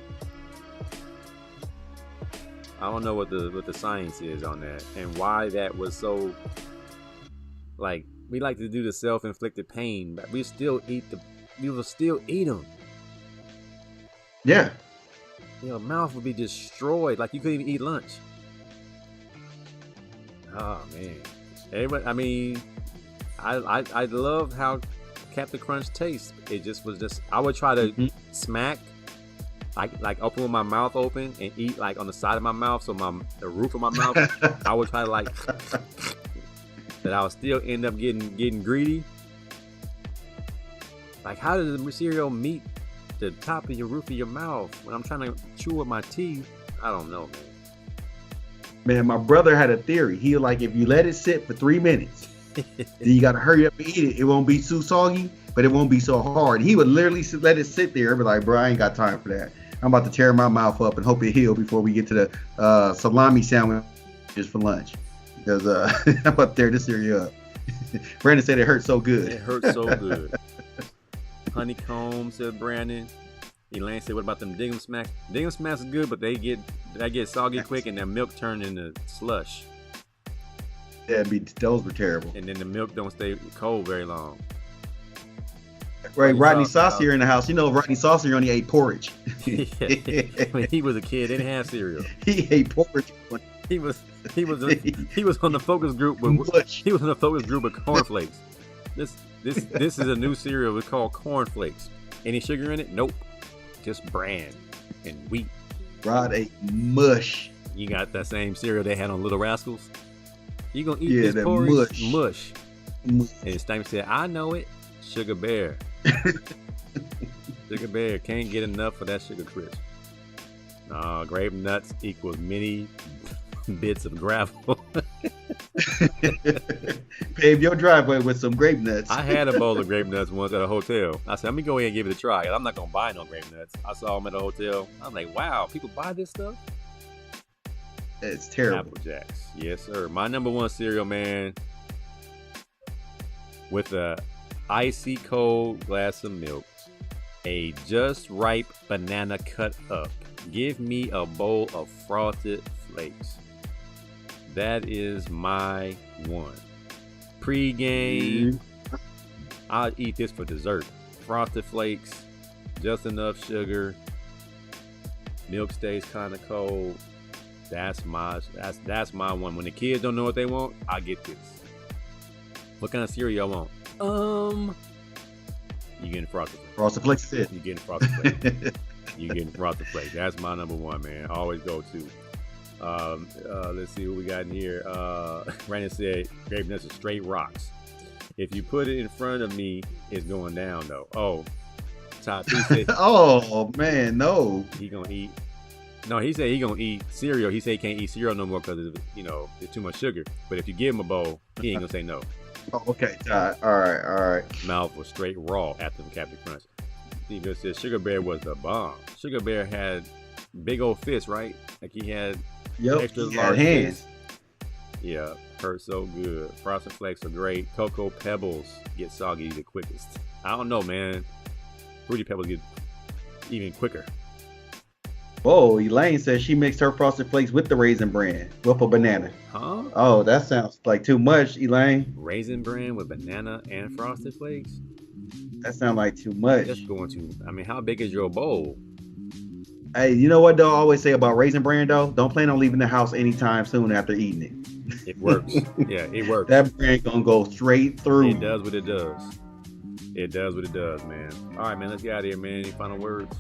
I don't know what the science is on that and why that was so. Like, we like to do the self-inflicted pain, but we will still eat them. Yeah. Your mouth would be destroyed. Like, you couldn't even eat lunch. Oh man. Everybody, I mean, I love how Captain Crunch tastes. It just was I would try to smack. Like open with my mouth open and eat like on the side of my mouth, so the roof of my mouth, I would try to like, but I would still end up getting greedy. Like, how does the cereal meet the top of your roof of your mouth when I'm trying to chew with my teeth? I don't know, man. Man, my brother had a theory. He was like, if you let it sit for 3 minutes, then you got to hurry up and eat it. It won't be too soggy, but it won't be so hard. He would literally let it sit there and be like, bro, I ain't got time for that. I'm about to tear my mouth up and hope it heal before we get to the salami sandwiches for lunch. Because I'm about to tear this cereal up. Brandon said it hurt so good. It hurt so good. Honeycomb, said Brandon. Elaine said, what about them Dingham Smacks? Dingham Smacks is good, but they get soggy quick and their milk turned into slush. Yeah, those were terrible. And then the milk don't stay cold very long. Right, Rodney Saucier in the house. You know, Rodney Saucier only ate porridge. When he was a kid, they didn't have cereal. He ate porridge. He was on the focus group with cornflakes. This is a new cereal. It's called cornflakes. Any sugar in it? Nope. Just bran and wheat. Rod ate mush. You got that same cereal they had on Little Rascals. You gonna eat this porridge? Mush. And Stamp said, I know it. Sugar Bear. Sugar Bear can't get enough of that sugar crisp. Grape nuts equals many bits of gravel. Pave your driveway with some grape nuts. I had a bowl of grape nuts once at a hotel. I said, let me go ahead and give it a try. I'm not gonna buy no grape nuts. I saw them at a hotel. I'm like, wow, people buy this stuff? It's terrible. Apple Jacks. Yes, sir. My number one cereal, man, with a icy cold glass of milk, a just ripe banana cut up. Give me a bowl of Frosted Flakes. That is my one. Pre-game, I'll eat this for dessert. Frosted Flakes, just enough sugar. Milk stays kind of cold. That's my one. When the kids don't know what they want, I get this. What kind of cereal y'all want? You getting Frosted Flakes. Frosted Flakes is it. You getting Frosted Flakes. You getting Frosted Flakes. That's my number one, man. Always go to. Let's see what we got in here. Brandon said grape nuts are straight rocks. If you put it in front of me, it's going down though. Oh, Top 2 said Oh man, no. he gonna eat. No, he said he gonna eat cereal. He said he can't eat cereal no more because it's too much sugar. But if you give him a bowl, he ain't gonna say no. Oh, okay, Todd. All right. Mouth was straight raw after the Captain Crunch. Steve said Sugar Bear was the bomb. Sugar Bear had big old fists, right? Like he had extra he large had hands. fists. Yeah, hurt so good. Frosted Flakes are great. Cocoa Pebbles get soggy the quickest. I don't know, man. Fruity Pebbles get even quicker. Whoa, Elaine says she mixed her Frosted Flakes with the Raisin Bran with a banana. Huh? Oh, that sounds like too much, Elaine. Raisin Bran with banana and Frosted Flakes? That sounds like too much. That's going to, I mean, how big is your bowl? Hey, you know what though? I always say about Raisin Bran though? Don't plan on leaving the house anytime soon after eating it. It works. Yeah, it works. That bran gonna go straight through. It does what it does. It does what it does, man. All right, man, let's get out of here, man. Any final words?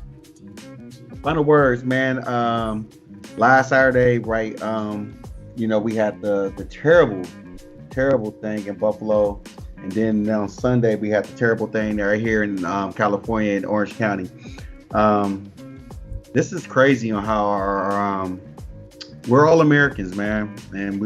Final words, man. Last Saturday, right? We had the terrible thing in Buffalo, and then on Sunday we had the terrible thing right here in California in Orange County. This is crazy on how we're all Americans, man, and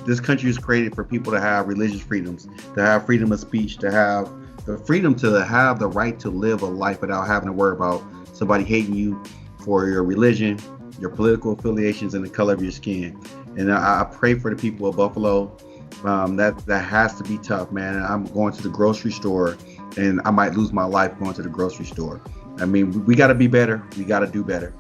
this country is created for people to have religious freedoms, to have freedom of speech, to have the freedom to have the right to live a life without having to worry about somebody hating you for your religion, your political affiliations, and the color of your skin. And I pray for the people of Buffalo. That has to be tough, man. I'm going to the grocery store, and I might lose my life going to the grocery store. I mean, we got to be better. We got to do better.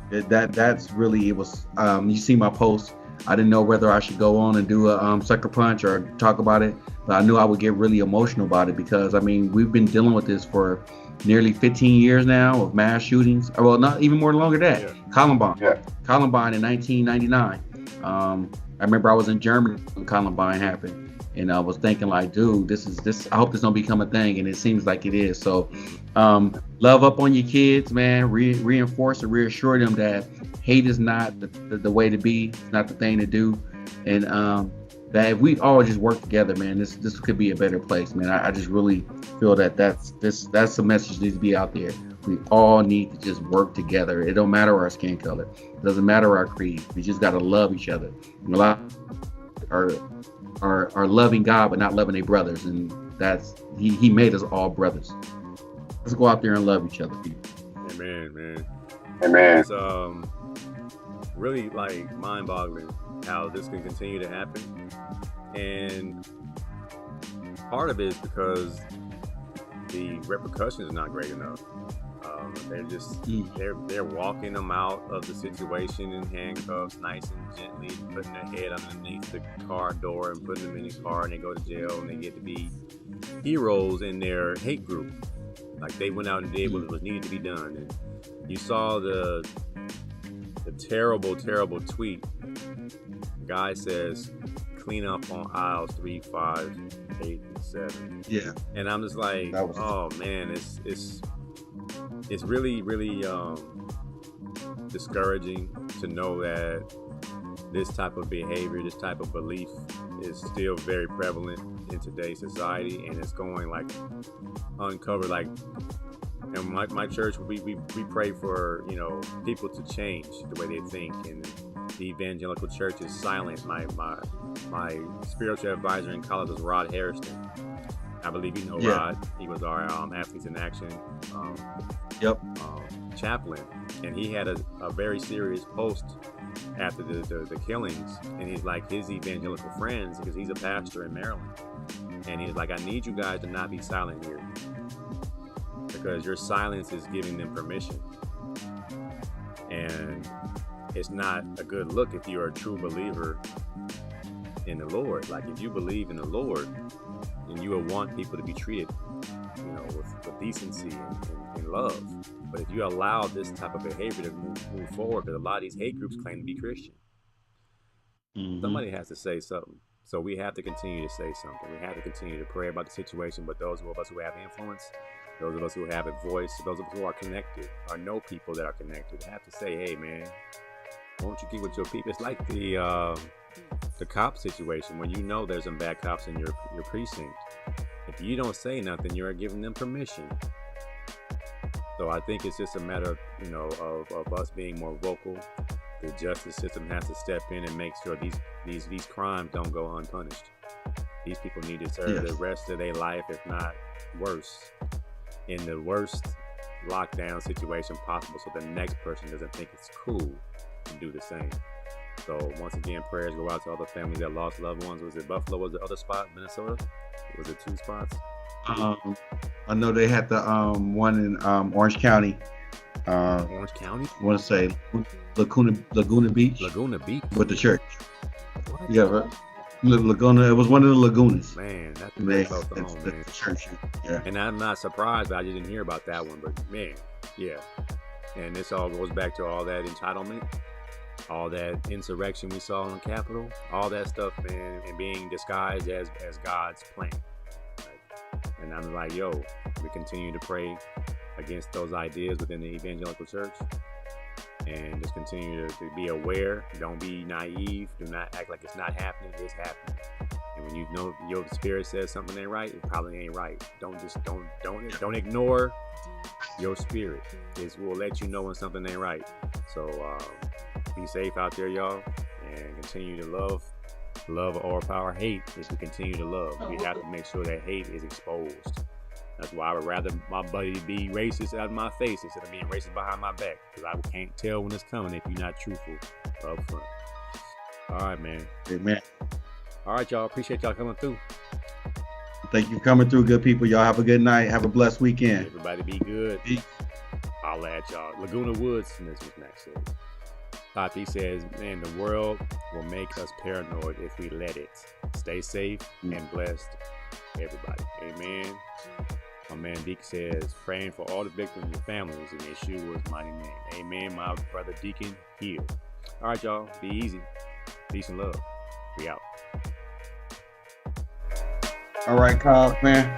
That's really, it was, you see my post. I didn't know whether I should go on and do a sucker punch or talk about it, but I knew I would get really emotional about it because, I mean, we've been dealing with this for nearly 15 years now of mass shootings. Well, not even more longer than that. Yeah. Columbine. Yeah. Columbine in 1999. I remember I was in Germany when Columbine happened. And I was thinking like, dude, this. I hope this don't become a thing, and it seems like it is. So, love up on your kids, man. Reinforce and reassure them that hate is not the way to be. It's not the thing to do, and that if we all just work together, man, this could be a better place, man. I just really feel that's the message that needs to be out there. We all need to just work together. It don't matter our skin color. It doesn't matter our creed. We just gotta love each other. And a lot are loving God but not loving their brothers, and that's he made us all brothers. Let's go out there and love each other, people. Amen, man. Amen. It's really like mind-boggling how this can continue to happen, and part of it is because the repercussions are not great enough. They're just they're walking them out of the situation in handcuffs, nice and gently, putting their head underneath the car door and putting them in the car, and they go to jail and they get to be heroes in their hate group. Like they went out and did what was needed to be done. And you saw the terrible tweet. Guy says, "Clean up on aisles 3, 5, 8, and 7." Yeah. And I'm just like, oh man, it's really discouraging to know that this type of behavior, this type of belief is still very prevalent in today's society, and it's going like uncovered. Like in my church, we pray for people to change the way they think, and the evangelical church is silent. My spiritual advisor in college was Rod Harrison. I believe you know Rod. He was our Athletes in Action chaplain, and he had a very serious post after the killings, and he's like his evangelical friends, because he's a pastor in Maryland, and he's like, I need you guys to not be silent here, because your silence is giving them permission, and it's not a good look if you're a true believer in the Lord. Like if you believe in the Lord, and you will want people to be treated with decency and love. But if you allow this type of behavior to move forward, because a lot of these hate groups claim to be Christian, somebody has to say something. So we have to continue to say something. We have to continue to pray about the situation. But those of us who have influence, those of us who have a voice, those of us who are connected, or know people that are connected, have to say, hey man, won't you get with your people? It's like the the cop situation, when you know there's some bad cops in your precinct, if you don't say nothing, you're giving them permission. So I think it's just a matter of, of us being more vocal. The justice system has to step in and make sure these crimes don't go unpunished. These people need to serve the rest of their life, if not worse, in the worst lockdown situation possible, so the next person doesn't think it's cool to do the same. So once again, prayers go out to all the families that lost loved ones. Was it Buffalo? Was the other spot Minnesota? Was it 2 spots? I know they had the one in Orange County. Orange County? I want to say Laguna Beach. Laguna Beach with the church. What? Yeah, right. Laguna. It was one of the lagunas. Man, that's close to home, man. The church. Yeah. And I'm not surprised, but I just didn't hear about that one. But man, yeah. And this all goes back to all that entitlement, all that insurrection we saw on the Capitol, all that stuff, man, and being disguised as God's plan. And I'm like, yo, we continue to pray against those ideas within the evangelical church, and just continue to be aware. Don't be naive. Do not act like it's not happening. It's happening. And when you know your spirit says something ain't right, it probably ain't right. Don't ignore your spirit. It will let you know when something ain't right. So be safe out there, y'all, and continue to love or overpower hate. If we continue to love, we have to make sure that hate is exposed. That's why I would rather my buddy be racist out of my face instead of being racist behind my back, because I can't tell when it's coming if you're not truthful up front. All right, man. Amen. All right, y'all. Appreciate y'all coming through. Thank you for coming through, good people. Y'all have a good night. Have a blessed weekend. Everybody be good. Peace. I'll at y'all. Laguna Woods, and this was Max said. Tati says, man, the world will make us paranoid if we let it. Stay safe and blessed, everybody. Amen. My man Deacon says, praying for all the victims and families in Yeshua's mighty name. Amen. My brother Deacon, heal. All right, y'all. Be easy. Peace and love. We out. All right, Cobb, man.